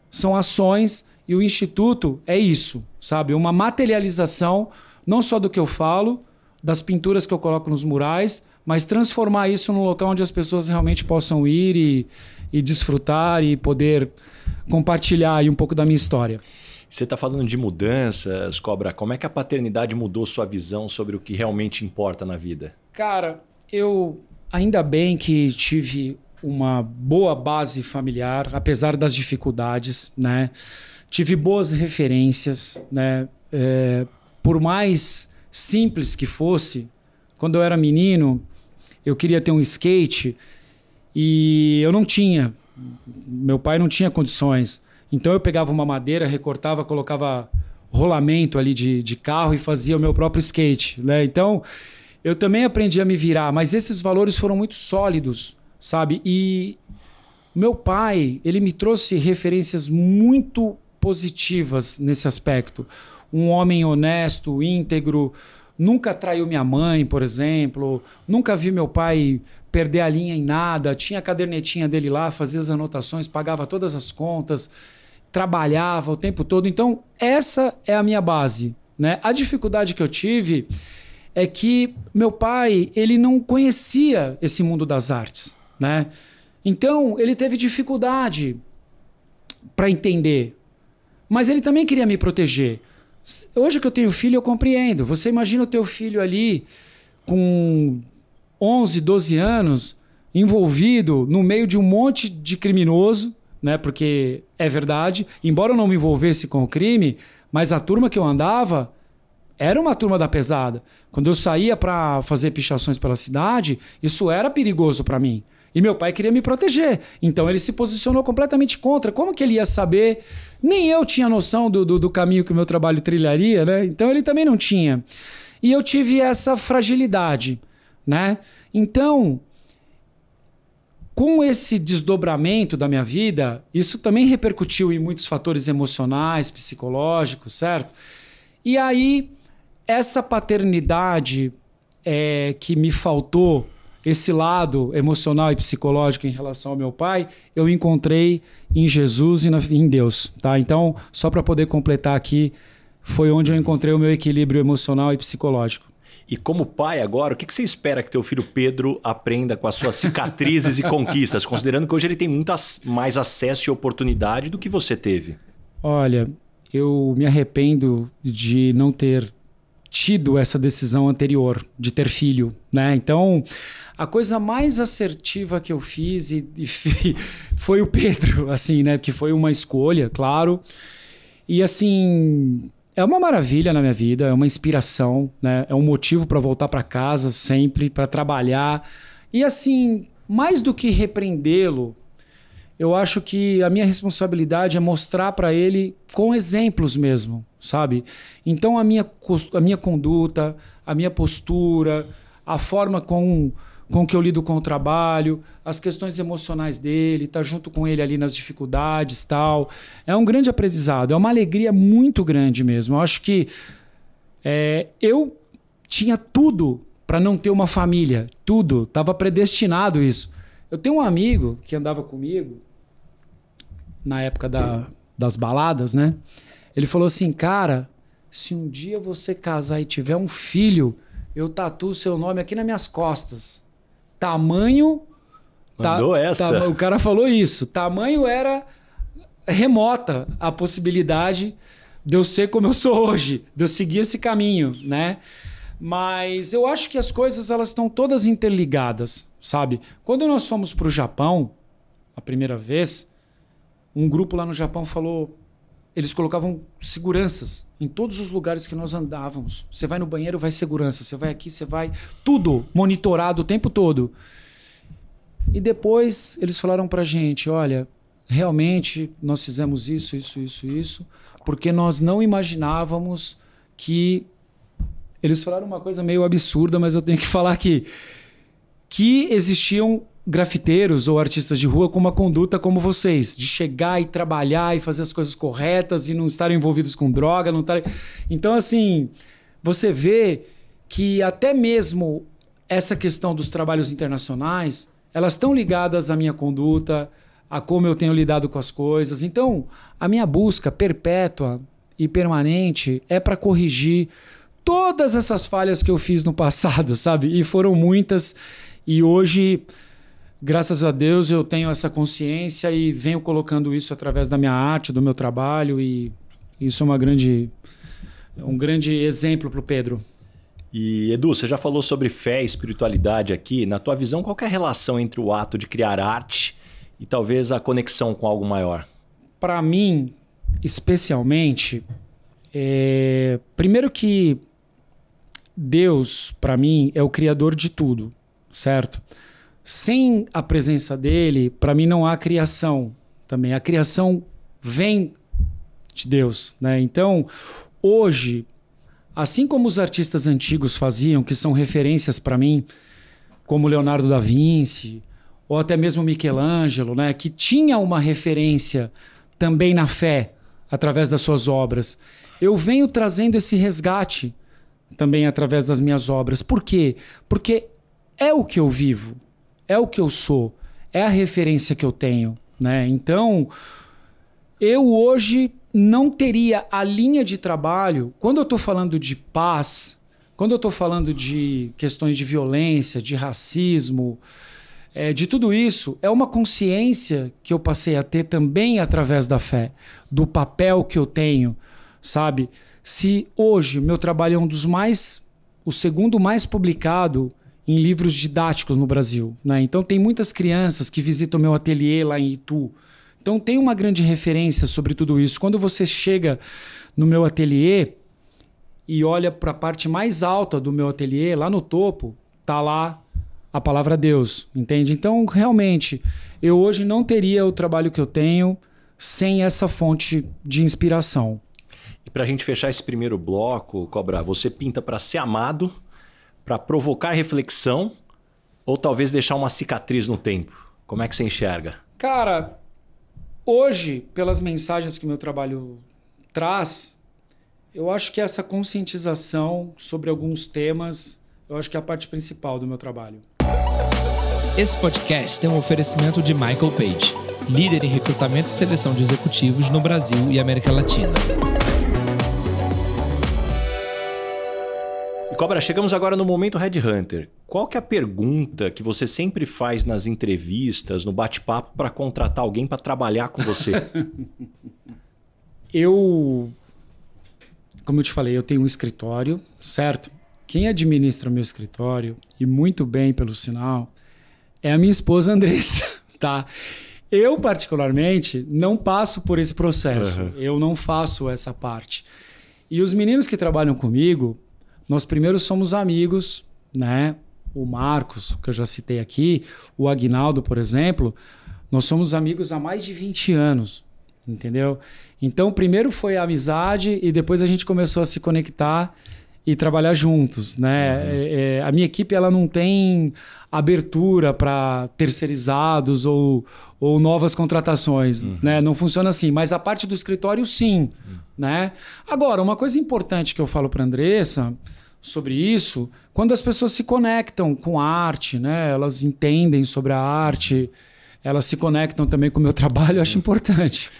são ações, e o Instituto é isso, sabe? Uma materialização, não só do que eu falo, das pinturas que eu coloco nos murais, mas transformar isso num local onde as pessoas realmente possam ir e desfrutar e poder compartilhar aí um pouco da minha história. Você está falando de mudanças, Cobra. Como é que a paternidade mudou sua visão sobre o que realmente importa na vida? Cara, eu ainda bem que tive uma boa base familiar, apesar das dificuldades, né? Tive boas referências, né? Por mais simples que fosse, quando eu era menino, eu queria ter um skate e eu não tinha. Meu pai não tinha condições. Então eu pegava uma madeira, recortava, colocava rolamento ali de carro e fazia o meu próprio skate, né? Então eu também aprendi a me virar, mas esses valores foram muito sólidos, sabe? E meu pai, ele me trouxe referências muito positivas nesse aspecto. Um homem honesto, íntegro, nunca traiu minha mãe, por exemplo, nunca vi meu pai perder a linha em nada, tinha a cadernetinha dele lá, fazia as anotações, pagava todas as contas, trabalhava o tempo todo. Então, essa é a minha base, né? A dificuldade que eu tive é que meu pai, ele não conhecia esse mundo das artes, né? Então, ele teve dificuldade para entender, mas ele também queria me proteger. Hoje que eu tenho filho, eu compreendo. Você imagina o teu filho ali com 11, 12 anos, envolvido no meio de um monte de criminoso, né? Porque é verdade, embora eu não me envolvesse com o crime, mas a turma que eu andava era uma turma da pesada. Quando eu saía para fazer pichações pela cidade, isso era perigoso para mim. E meu pai queria me proteger. Então ele se posicionou completamente contra. Como que ele ia saber? Nem eu tinha noção do caminho que o meu trabalho trilharia, né? Então ele também não tinha. E eu tive essa fragilidade, né? Então, com esse desdobramento da minha vida, isso também repercutiu em muitos fatores emocionais, psicológicos, certo? E aí, essa paternidade que me faltou, esse lado emocional e psicológico em relação ao meu pai, eu encontrei em Jesus e em Deus, tá? Então, só para poder completar aqui, foi onde eu encontrei o meu equilíbrio emocional e psicológico. E como pai agora, o que você espera que teu filho Pedro aprenda com as suas cicatrizes e conquistas, considerando que hoje ele tem muito mais acesso e oportunidade do que você teve? Olha, eu me arrependo de não ter tido essa decisão anterior de ter filho, né? Então, a coisa mais assertiva que eu fiz foi o Pedro, assim, né? Que foi uma escolha, claro. E assim, é uma maravilha na minha vida, é uma inspiração, né? É um motivo para voltar para casa sempre, para trabalhar. E assim, mais do que repreendê-lo, eu acho que a minha responsabilidade é mostrar para ele com exemplos mesmo, sabe? Então a minha conduta, a minha postura, a forma com que eu lido com o trabalho, as questões emocionais dele, estar junto com ele ali nas dificuldades, tal. É um grande aprendizado, é uma alegria muito grande mesmo. Eu acho que eu tinha tudo para não ter uma família, tudo, estava predestinado isso. Eu tenho um amigo que andava comigo na época das baladas, né? Ele falou assim, cara, se um dia você casar e tiver um filho, eu tatuo o seu nome aqui nas minhas costas. Tamanho... Mandou essa. O cara falou isso. Tamanho era remota a possibilidade de eu ser como eu sou hoje, de eu seguir esse caminho, né? Mas eu acho que as coisas elas estão todas interligadas, sabe? Quando nós fomos para o Japão, a primeira vez, um grupo lá no Japão falou... Eles colocavam seguranças em todos os lugares que nós andávamos. Você vai no banheiro, vai segurança. Você vai aqui, você vai... Tudo monitorado o tempo todo. E depois eles falaram pra gente, olha, realmente nós fizemos isso, porque nós não imaginávamos que... Eles falaram uma coisa meio absurda, mas eu tenho que falar que existiam grafiteiros ou artistas de rua com uma conduta como vocês, de chegar e trabalhar e fazer as coisas corretas e não estarem envolvidos com droga, não estarem... Então, assim, você vê que até mesmo essa questão dos trabalhos internacionais, elas estão ligadas à minha conduta, a como eu tenho lidado com as coisas. Então, a minha busca perpétua e permanente é para corrigir todas essas falhas que eu fiz no passado, sabe? E foram muitas. E hoje, graças a Deus, eu tenho essa consciência e venho colocando isso através da minha arte, do meu trabalho. E isso é um grande exemplo para o Pedro. E Edu, você já falou sobre fé e espiritualidade aqui. Na tua visão, qual que é a relação entre o ato de criar arte e talvez a conexão com algo maior? Para mim, especialmente, primeiro que Deus, para mim, é o criador de tudo, certo? Sem a presença dele, para mim não há criação também. A criação vem de Deus, né? Então, hoje, assim como os artistas antigos faziam, que são referências para mim, como Leonardo da Vinci, ou até mesmo Michelangelo, né, que tinha uma referência também na fé, através das suas obras. Eu venho trazendo esse resgate também através das minhas obras. Por quê? Porque é o que eu vivo, é o que eu sou, é a referência que eu tenho, né? Então, eu hoje não teria a linha de trabalho, quando eu estou falando de paz, quando eu estou falando de questões de violência, de racismo, de tudo isso, é uma consciência que eu passei a ter também através da fé, do papel que eu tenho, sabe? Se hoje meu trabalho é o segundo mais publicado em livros didáticos no Brasil, né? Então tem muitas crianças que visitam meu ateliê lá em Itu. Então tem uma grande referência sobre tudo isso. Quando você chega no meu ateliê e olha para a parte mais alta do meu ateliê, lá no topo, tá lá a palavra Deus, entende? Então, realmente, eu hoje não teria o trabalho que eu tenho sem essa fonte de inspiração. E para a gente fechar esse primeiro bloco, Cobra, você pinta para ser amado, para provocar reflexão ou talvez deixar uma cicatriz no tempo? Como é que você enxerga? Cara, hoje, pelas mensagens que o meu trabalho traz, eu acho que essa conscientização sobre alguns temas, eu acho que é a parte principal do meu trabalho. Esse podcast tem um oferecimento de Michael Page, líder em recrutamento e seleção de executivos no Brasil e América Latina. E Cobra, chegamos agora no momento Headhunter. Qual que é a pergunta que você sempre faz nas entrevistas, no bate-papo, para contratar alguém para trabalhar com você? Como eu te falei, eu tenho um escritório, certo? Quem administra o meu escritório, e muito bem pelo sinal, é a minha esposa Andressa, tá? Eu, particularmente, não passo por esse processo. Uhum. Eu não faço essa parte. E os meninos que trabalham comigo, nós primeiro somos amigos, né? O Marcos, que eu já citei aqui, o Aguinaldo, por exemplo, nós somos amigos há mais de 20 anos, entendeu? Então, primeiro foi a amizade e depois a gente começou a se conectar e trabalhar juntos, né? Uhum. A minha equipe ela não tem abertura para terceirizados ou novas contratações, né? Não funciona assim, mas a parte do escritório sim, né? Agora, uma coisa importante que eu falo para a Andressa sobre isso, quando as pessoas se conectam com a arte, né? Elas entendem sobre a arte, elas se conectam também com o meu trabalho, eu acho importante.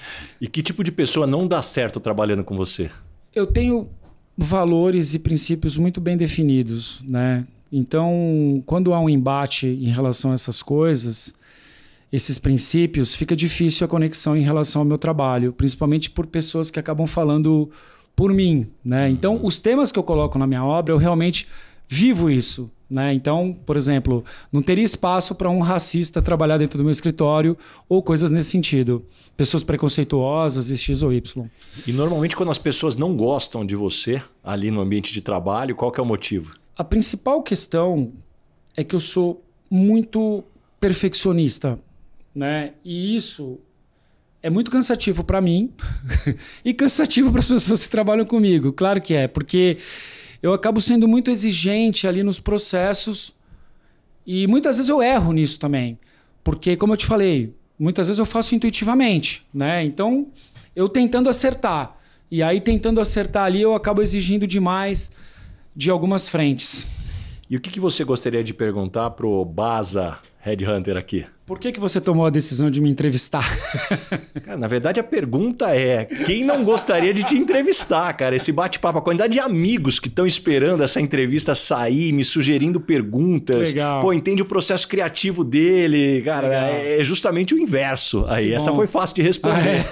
E que tipo de pessoa não dá certo trabalhando com você? Eu tenho valores e princípios muito bem definidos, né? Então, quando há um embate em relação a essas coisas, esses princípios, fica difícil a conexão em relação ao meu trabalho, principalmente por pessoas que acabam falando por mim, né? Então, os temas que eu coloco na minha obra, eu realmente vivo isso, né? Então, por exemplo, não teria espaço para um racista trabalhar dentro do meu escritório ou coisas nesse sentido. Pessoas preconceituosas, X ou Y. E normalmente quando as pessoas não gostam de você ali no ambiente de trabalho, qual que é o motivo? A principal questão é que eu sou muito perfeccionista, né? E isso é muito cansativo para mim e cansativo para as pessoas que trabalham comigo. Claro que é, porque eu acabo sendo muito exigente ali nos processos e muitas vezes eu erro nisso também. Porque, como eu te falei, muitas vezes eu faço intuitivamente, né? Então, eu tentando acertar. E aí, tentando acertar ali, eu acabo exigindo demais de algumas frentes. E o que você gostaria de perguntar pro Baza Headhunter aqui? Por que você tomou a decisão de me entrevistar? Cara, na verdade, a pergunta é: quem não gostaria de te entrevistar, cara? Esse bate-papo, a quantidade de amigos que estão esperando essa entrevista sair, me sugerindo perguntas. Legal. Pô, entende o processo criativo dele. Cara, é justamente o inverso aí. Essa foi fácil de responder.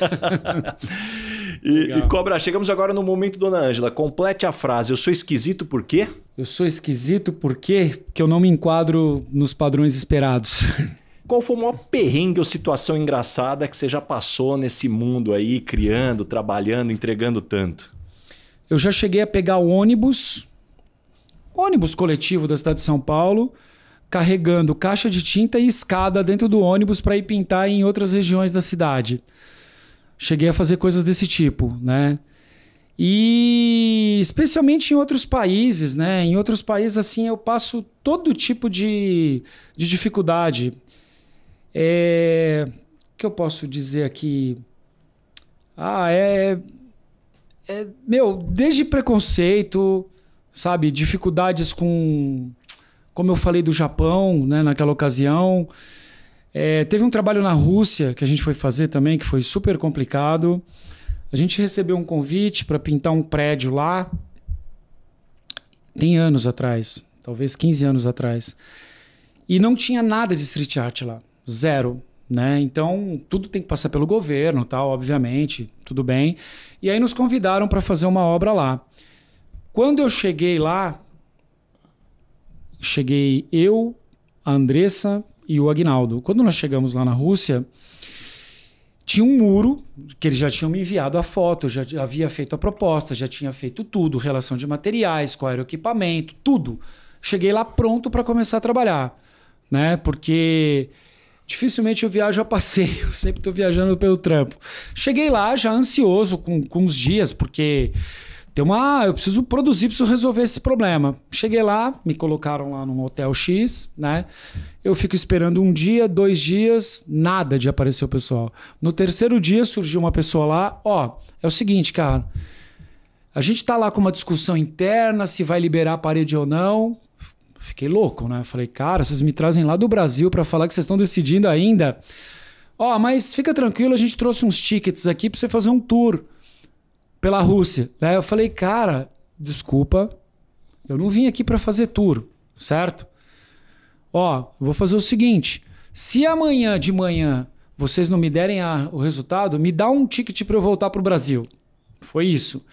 E Cobra, chegamos agora no momento, dona Ângela. Complete a frase. Eu sou esquisito por quê? Eu sou esquisito por quê? Porque eu não me enquadro nos padrões esperados. Qual foi o maior perrengue ou situação engraçada que você já passou nesse mundo aí, criando, trabalhando, entregando tanto? Eu já cheguei a pegar o ônibus coletivo da cidade de São Paulo, carregando caixa de tinta e escada dentro do ônibus para ir pintar em outras regiões da cidade. Cheguei a fazer coisas desse tipo, né? E especialmente em outros países, né? Em outros países, assim, eu passo todo tipo de dificuldade. O que eu posso dizer aqui? Desde preconceito, sabe? Dificuldades como eu falei do Japão, né? Naquela ocasião. Teve um trabalho na Rússia que a gente foi fazer também, que foi super complicado. A gente recebeu um convite para pintar um prédio lá. Tem anos atrás, talvez 15 anos atrás. E não tinha nada de street art lá. Zero. Né? Então, tudo tem que passar pelo governo, tal, obviamente, tudo bem. E aí nos convidaram para fazer uma obra lá. Quando eu cheguei lá, cheguei eu, a Andressa e o Aguinaldo. Quando nós chegamos lá na Rússia, tinha um muro que eles já tinham me enviado a foto, eu já havia feito a proposta, já tinha feito tudo, relação de materiais, qual era o equipamento, tudo. Cheguei lá pronto para começar a trabalhar, né? Porque dificilmente eu viajo a passeio, eu sempre estou viajando pelo trampo. Cheguei lá já ansioso com uns dias, porque eu preciso produzir, preciso resolver esse problema. Cheguei lá, me colocaram lá num hotel X, né? Eu fico esperando 1 dia, 2 dias, nada de aparecer o pessoal. No 3º dia surgiu uma pessoa lá, é o seguinte, cara, a gente tá lá com uma discussão interna, se vai liberar a parede ou não. Fiquei louco, né? Falei, cara, vocês me trazem lá do Brasil para falar que vocês estão decidindo ainda. Mas fica tranquilo, a gente trouxe uns tickets aqui para você fazer um tour pela Rússia. Daí eu falei, cara, desculpa, eu não vim aqui para fazer tour, certo? Eu vou fazer o seguinte, se amanhã de manhã vocês não me derem o resultado, me dá um ticket para eu voltar pro Brasil. Foi isso.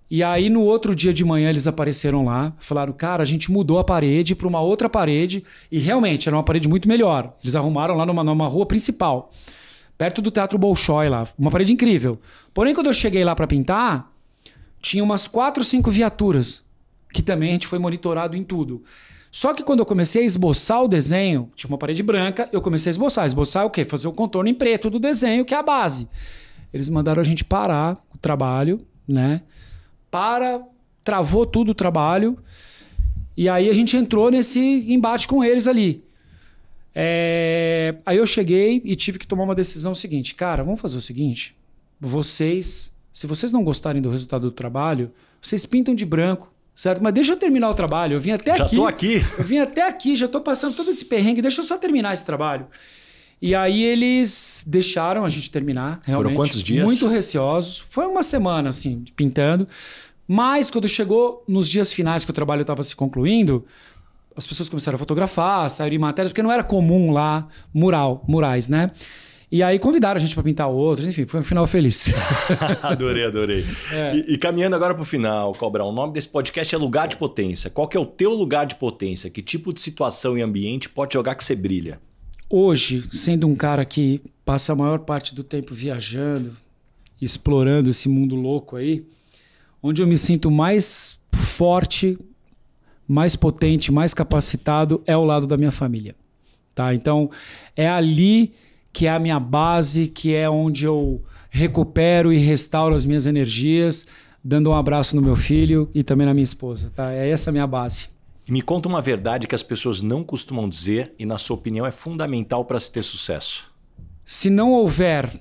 E aí no outro dia de manhã eles apareceram lá, falaram, cara, a gente mudou a parede para uma outra parede e realmente era uma parede muito melhor. Eles arrumaram lá numa rua principal, perto do Teatro Bolshoi lá, uma parede incrível. Porém, quando eu cheguei lá para pintar, tinha umas 4 ou 5 viaturas, que também a gente foi monitorado em tudo. Só que quando eu comecei a esboçar o desenho, tinha uma parede branca, eu comecei a esboçar. Esboçar é o quê? Fazer o contorno em preto do desenho, que é a base. Eles mandaram a gente parar o trabalho, né? Travou tudo o trabalho, e aí a gente entrou nesse embate com eles ali. Aí eu cheguei e tive que tomar uma decisão seguinte, cara, vamos fazer o seguinte, se vocês não gostarem do resultado do trabalho, vocês pintam de branco, certo? Mas deixa eu terminar o trabalho, eu vim até aqui. Já tô aqui. Eu vim até aqui, já tô passando todo esse perrengue, deixa eu só terminar esse trabalho. E aí eles deixaram a gente terminar, realmente. Foram quantos dias? Muito receosos. Foi uma semana, assim, pintando. Mas quando chegou nos dias finais que o trabalho estava se concluindo, as pessoas começaram a fotografar, saíram em matérias, porque não era comum lá murais, né? E aí convidaram a gente para pintar outros, enfim, foi um final feliz. Adorei. E caminhando agora para o final, Cobrão, o nome desse podcast é Lugar de Potência. Qual que é o teu lugar de potência? Que tipo de situação e ambiente pode jogar que você brilha? Hoje, sendo um cara que passa a maior parte do tempo viajando, explorando esse mundo louco aí, onde eu me sinto mais forte, mais potente, mais capacitado é ao lado da minha família. Tá? Então, é ali que é a minha base, que é onde eu recupero e restauro as minhas energias, dando um abraço no meu filho e também na minha esposa. Tá? É essa a minha base. Me conta uma verdade que as pessoas não costumam dizer e, na sua opinião, é fundamental para se ter sucesso. Se não houver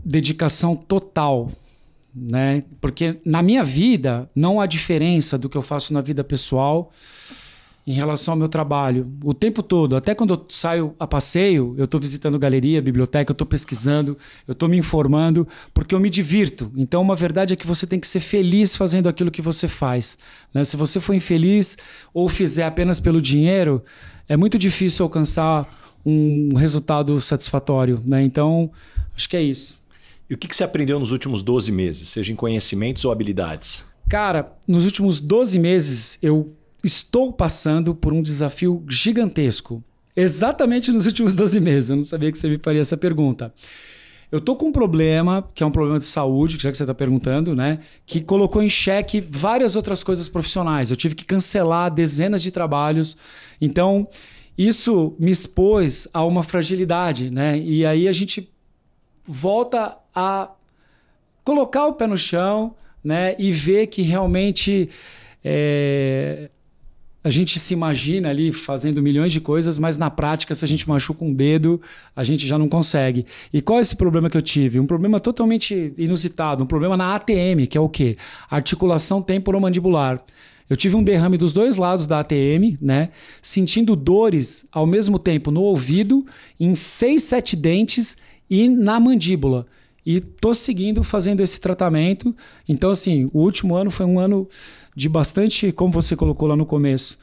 dedicação total, né? Porque na minha vida não há diferença do que eu faço na vida pessoal em relação ao meu trabalho. O tempo todo, até quando eu saio a passeio, eu estou visitando galeria, biblioteca, eu estou pesquisando, eu estou me informando, porque eu me divirto. Então, uma verdade é que você tem que ser feliz fazendo aquilo que você faz, né? Se você for infeliz ou fizer apenas pelo dinheiro, é muito difícil alcançar um resultado satisfatório, né? Então, acho que é isso. E o que você aprendeu nos últimos 12 meses, seja em conhecimentos ou habilidades? Cara, nos últimos 12 meses eu estou passando por um desafio gigantesco. Exatamente nos últimos 12 meses. Eu não sabia que você me faria essa pergunta. Eu estou com um problema, que é um problema de saúde, já que você está perguntando, né? Que colocou em xeque várias outras coisas profissionais. Eu tive que cancelar dezenas de trabalhos. Então, isso me expôs a uma fragilidade, né? E aí a gente volta a colocar o pé no chão, né? E ver que realmente a gente se imagina ali fazendo milhões de coisas, mas na prática, se a gente machuca um dedo, a gente já não consegue. E qual é esse problema que eu tive? Um problema totalmente inusitado, um problema na ATM, que é o quê? Articulação temporomandibular. Eu tive um derrame dos dois lados da ATM, né? Sentindo dores ao mesmo tempo no ouvido, em 6, 7 dentes e na mandíbula. E tô seguindo fazendo esse tratamento. Então, assim, o último ano foi um ano de bastante, como você colocou lá no começo,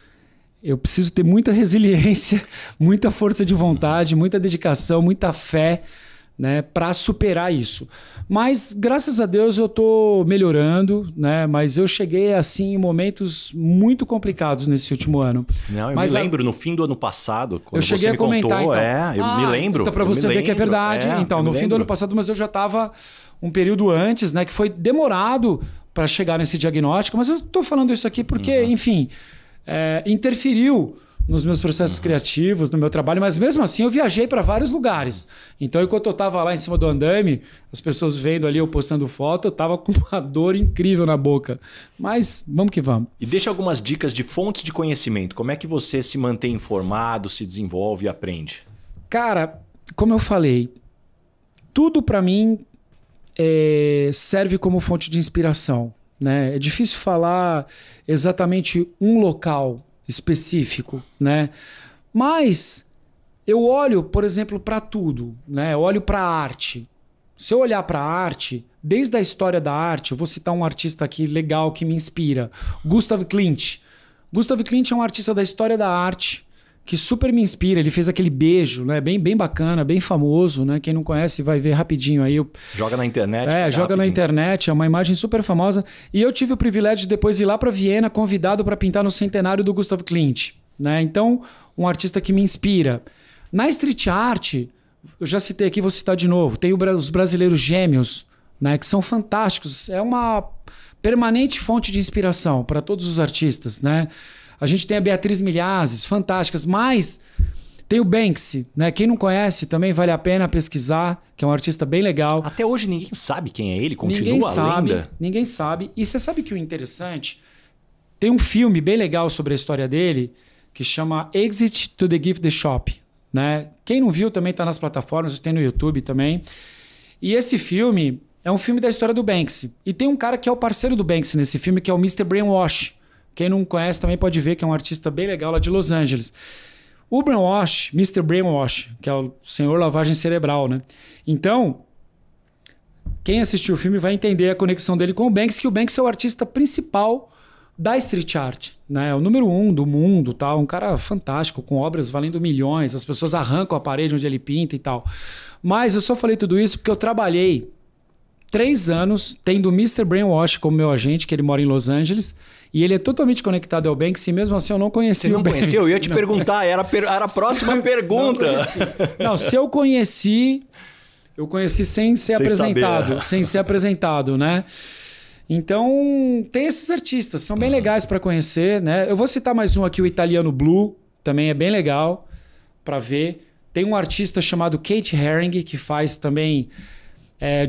eu preciso ter muita resiliência, muita força de vontade, muita dedicação, muita fé, né, para superar isso. Mas, graças a Deus, eu estou melhorando, né? Mas eu cheguei assim em momentos muito complicados nesse último ano. Não, eu Mas me lembro, no fim do ano passado, quando eu cheguei você me a comentar, contou, então. eu me lembro. Então, para você ver que é verdade. Então, no fim do ano passado, mas eu já estava um período antes, né? Que foi demorado para chegar nesse diagnóstico. Mas eu estou falando isso aqui porque, enfim, interferiu nos meus processos criativos, no meu trabalho, mas mesmo assim eu viajei para vários lugares. Então, enquanto eu estava lá em cima do andaime, as pessoas vendo ali eu postando foto, eu estava com uma dor incrível na boca. Mas vamos que vamos. E deixa algumas dicas de fontes de conhecimento. Como é que você se mantém informado, se desenvolve e aprende? Cara, como eu falei, tudo para mim serve como fonte de inspiração, né? É difícil falar exatamente um local específico, né? Mas eu olho, por exemplo, para tudo, né? Eu olho para a arte. Se eu olhar para a arte, desde a história da arte, eu vou citar um artista aqui legal que me inspira, Gustav Klimt. Gustav Klimt é um artista da história da arte que super me inspira. Ele fez aquele beijo, né? Bem bacana, bem famoso, né? Quem não conhece vai ver rapidinho aí. Joga na internet. Joga na internet, é uma imagem super famosa. E eu tive o privilégio de depois ir lá para Viena, convidado para pintar no centenário do Gustav Klimt, né? Então, um artista que me inspira. Na street art, eu já citei aqui, vou citar de novo, tem os brasileiros gêmeos, né? Que são fantásticos. É uma permanente fonte de inspiração para todos os artistas, né? A gente tem a Beatriz Milhazes, fantásticas, mas tem o Banksy, né? Quem não conhece também vale a pena pesquisar, que é um artista bem legal. Até hoje ninguém sabe quem é ele, continua ninguém a sabe, lenda. Ninguém sabe. E você sabe que o interessante, tem um filme bem legal sobre a história dele, que chama Exit to the Gift Shop, né? Quem não viu também está nas plataformas, tem no YouTube também. E esse filme é um filme da história do Banksy. E tem um cara que é o parceiro do Banksy nesse filme, que é o Mr. Brainwash. Quem não conhece também pode ver que é um artista bem legal lá de Los Angeles. O Brainwash, Mr. Brainwash, que é o senhor lavagem cerebral, né? Então, quem assistiu o filme vai entender a conexão dele com o Banksy, que o Banksy é o artista principal da street art, né? É o número 1 do mundo, tal. Um cara fantástico, com obras valendo milhões. As pessoas arrancam a parede onde ele pinta e tal. Mas eu só falei tudo isso porque eu trabalhei 3 anos tendo o Mr. Brainwash como meu agente, que ele mora em Los Angeles, e ele é totalmente conectado ao Banksy, e mesmo assim eu não conhecia o Banksy. Você não conheceu? Eu ia te perguntar, era a próxima pergunta. Não, se eu conheci sem ser apresentado, saber. sem ser apresentado, né? Então, tem esses artistas, são bem legais para conhecer, né? Eu vou citar mais um aqui, o Italiano Blue, também é bem legal para ver. Tem um artista chamado Kate Haring, que faz também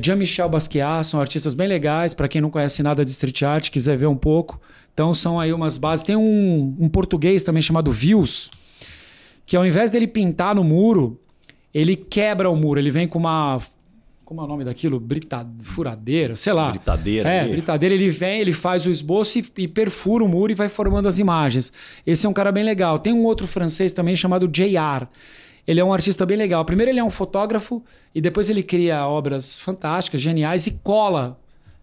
Jean-Michel Basquiat, são artistas bem legais, para quem não conhece nada de street art, quiser ver um pouco. Então são aí umas bases. Tem um português também chamado Vils, que ao invés dele pintar no muro, ele quebra o muro. Ele vem com uma... Como é o nome daquilo? Furadeira, sei lá. Britadeira. Britadeira. Ele vem, ele faz o esboço e perfura o muro e vai formando as imagens. Esse é um cara bem legal. Tem um outro francês também chamado J.R. Ele é um artista bem legal. Primeiro ele é um fotógrafo e depois ele cria obras fantásticas, geniais e cola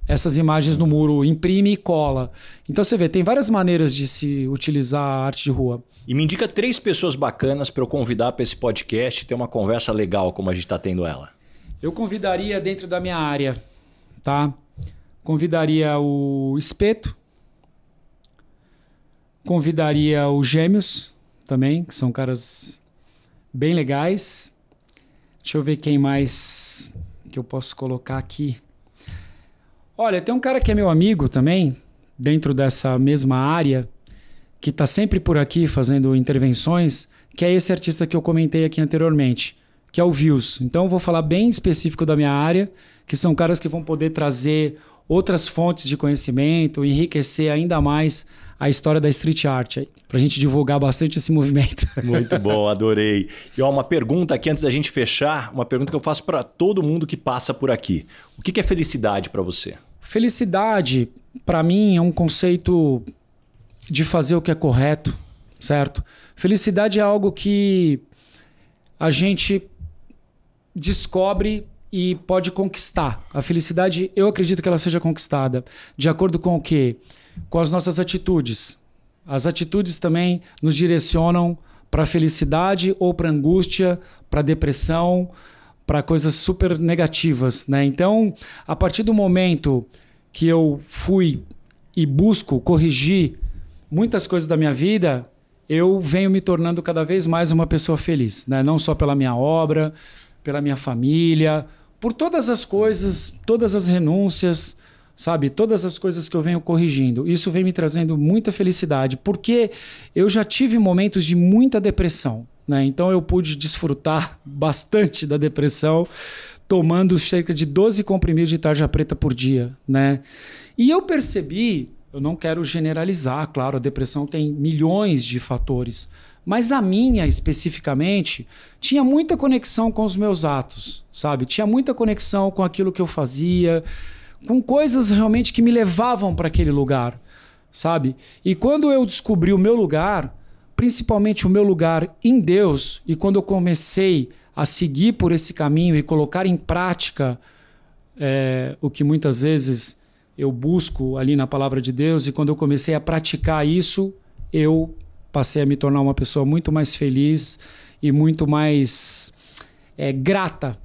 essas imagens no muro, imprime e cola. Então você vê, tem várias maneiras de se utilizar a arte de rua. E me indica 3 pessoas bacanas para eu convidar para esse podcast e ter uma conversa legal como a gente está tendo ela. Eu convidaria dentro da minha área, tá? Convidaria o Espeto. Convidaria o Gêmeos também, que são caras bem legais. Deixa eu ver quem mais que eu posso colocar aqui. Olha, tem um cara que é meu amigo também, dentro dessa mesma área, que está sempre por aqui fazendo intervenções, que é esse artista que eu comentei aqui anteriormente, que é o Vils. Então eu vou falar bem específico da minha área, que são caras que vão poder trazer outras fontes de conhecimento, enriquecer ainda mais a história da street art, para a gente divulgar bastante esse movimento. Muito bom, adorei. E ó, uma pergunta aqui antes da gente fechar, uma pergunta que eu faço para todo mundo que passa por aqui. O que é felicidade para você? Felicidade, para mim, é um conceito de fazer o que é correto, certo? Felicidade é algo que a gente descobre e pode conquistar. A felicidade, eu acredito que ela seja conquistada de acordo com o quê? Com as nossas atitudes. As atitudes também nos direcionam para a felicidade ou para a angústia, para a depressão, para coisas super negativas, né? Então, a partir do momento que eu fui e busco corrigir muitas coisas da minha vida, eu venho me tornando cada vez mais uma pessoa feliz, né? Não só pela minha obra, pela minha família, por todas as coisas, todas as renúncias, sabe? Todas as coisas que eu venho corrigindo. Isso vem me trazendo muita felicidade, porque eu já tive momentos de muita depressão, né? Então eu pude desfrutar bastante da depressão, tomando cerca de 12 comprimidos de tarja preta por dia, né? E eu percebi, eu não quero generalizar, claro, a depressão tem milhões de fatores, mas a minha, especificamente, tinha muita conexão com os meus atos, sabe? Tinha muita conexão com aquilo que eu fazia, com coisas realmente que me levavam para aquele lugar, sabe? E quando eu descobri o meu lugar, principalmente o meu lugar em Deus, e quando eu comecei a seguir por esse caminho e colocar em prática o que muitas vezes eu busco ali na palavra de Deus, e quando eu comecei a praticar isso, eu passei a me tornar uma pessoa muito mais feliz e muito mais grata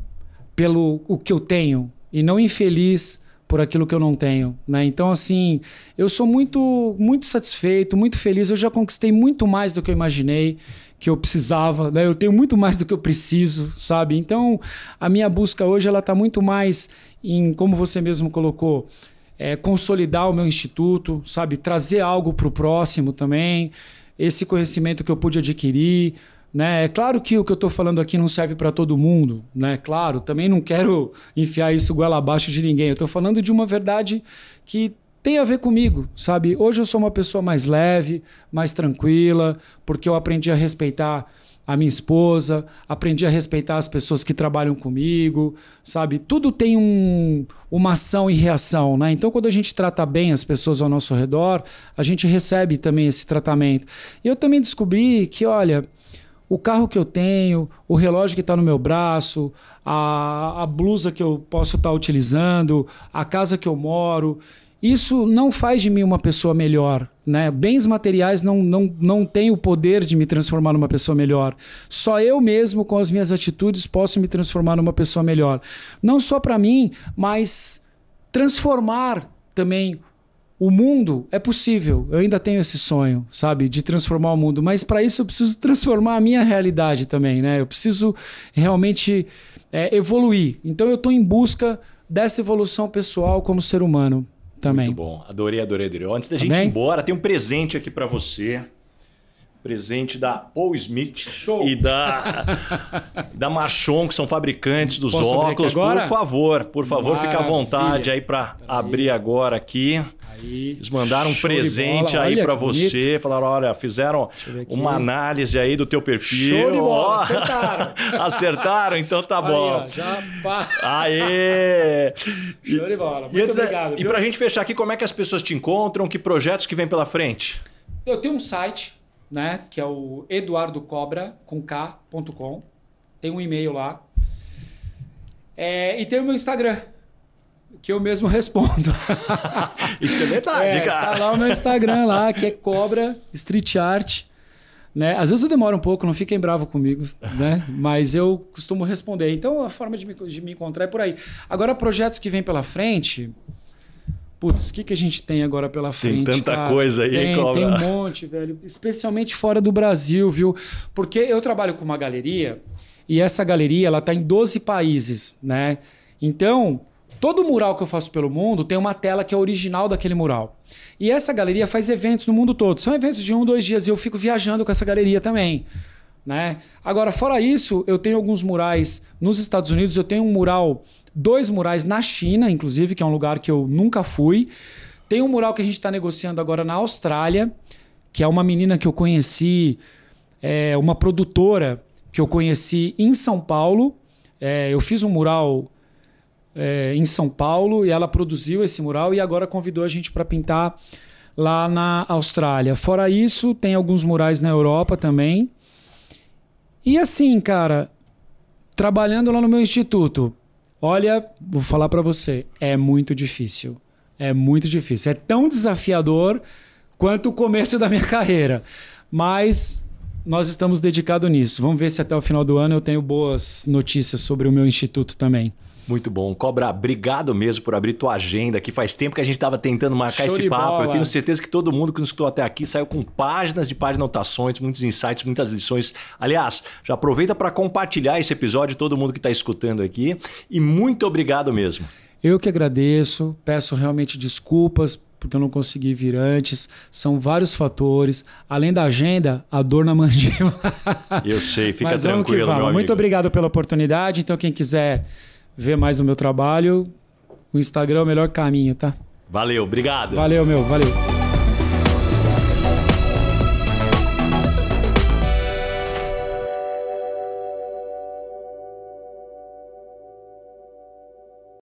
pelo o que eu tenho e não infeliz por aquilo que eu não tenho, né? Então, assim, eu sou muito, muito satisfeito, muito feliz. Eu já conquistei muito mais do que eu imaginei que eu precisava, né? Eu tenho muito mais do que eu preciso, sabe? Então, a minha busca hoje ela está muito mais em, como você mesmo colocou, consolidar o meu instituto, sabe? Trazer algo para o próximo também, esse conhecimento que eu pude adquirir, né? É claro que o que eu estou falando aqui não serve para todo mundo, né? Claro, também não quero enfiar isso goela abaixo de ninguém. Eu estou falando de uma verdade que tem a ver comigo, sabe? Hoje eu sou uma pessoa mais leve, mais tranquila, porque eu aprendi a respeitar a minha esposa, aprendi a respeitar as pessoas que trabalham comigo, sabe? Tudo tem uma ação e reação, né? Então, quando a gente trata bem as pessoas ao nosso redor, a gente recebe também esse tratamento. E eu também descobri que, olha, o carro que eu tenho, o relógio que está no meu braço, a blusa que eu posso estar utilizando, a casa que eu moro, isso não faz de mim uma pessoa melhor, né? Bens materiais não têm o poder de me transformar numa pessoa melhor. Só eu mesmo, com as minhas atitudes, posso me transformar numa pessoa melhor. Não só para mim, mas transformar também o mundo. É possível. Eu ainda tenho esse sonho, sabe? De transformar o mundo. Mas para isso eu preciso transformar a minha realidade também, né? Eu preciso realmente evoluir. Então eu estou em busca dessa evolução pessoal como ser humano. Também. Muito bom. Adorei. Antes da gente ir embora, tem um presente aqui para você. Presente da Paul Smith. Show. E da Machon, que são fabricantes dos Posso óculos. Por favor, Maravilha. fica à vontade aí para abrir agora aqui. Aí. Eles mandaram um Show de presente bola. aí Olha para que você. bonito. Falaram, olha, fizeram uma análise aí do teu perfil. Show de bola, Ó. acertaram. Acertaram? Então tá bom. Aí, ó, já pá. Aê! Show de bola. E Muito obrigado. E pra gente fechar aqui, como é que as pessoas te encontram? Que projetos que vem pela frente? Eu tenho um site, né, que é o eduardocobra.com. Tem um e-mail lá. E tem o meu Instagram, que eu mesmo respondo. Isso é verdade, cara. Tá lá o meu Instagram lá, que é Cobra Street Art. Né? Às vezes eu demoro um pouco, não fiquem bravos comigo, né? Mas eu costumo responder. Então a forma de me encontrar é por aí. Agora, projetos que vêm pela frente... Putz, o que a gente tem agora pela frente? Tem tanta coisa aí, Cobra. Tem um monte, velho. Especialmente fora do Brasil, viu? Porque eu trabalho com uma galeria e essa galeria ela tá em 12 países, né? Então, todo mural que eu faço pelo mundo tem uma tela que é original daquele mural. E essa galeria faz eventos no mundo todo. São eventos de 1, 2 dias e eu fico viajando com essa galeria também. né? Agora, fora isso, eu tenho alguns murais nos Estados Unidos. Eu tenho um mural, 2 murais na China, inclusive, que é um lugar que eu nunca fui. Tem um mural que a gente está negociando agora na Austrália, que é uma menina que eu conheci, uma produtora que eu conheci em São Paulo. Eu fiz um mural em São Paulo e ela produziu esse mural e agora convidou a gente para pintar lá na Austrália. Fora isso, tem alguns murais na Europa também. E assim, cara, trabalhando lá no meu instituto, olha, vou falar para você, é muito difícil. É muito difícil. É tão desafiador quanto o começo da minha carreira. Mas nós estamos dedicados nisso. Vamos ver se até o final do ano eu tenho boas notícias sobre o meu instituto também. Muito bom. Cobra, obrigado mesmo por abrir tua agenda aqui. Faz tempo que a gente estava tentando marcar Show esse de papo. bola. Eu tenho certeza que todo mundo que nos escutou até aqui saiu com páginas de anotações, muitos insights, muitas lições. Aliás, já aproveita para compartilhar esse episódio, todo mundo que está escutando aqui. E muito obrigado mesmo. Eu que agradeço, peço realmente desculpas porque eu não consegui vir antes. São vários fatores. Além da agenda, a dor na mandíbula. Eu sei, fica Mas tranquilo, meu amigo. Muito obrigado pela oportunidade. Então, quem quiser ver mais do meu trabalho, o Instagram é o melhor caminho, tá? Valeu, obrigado. Valeu, meu. Valeu.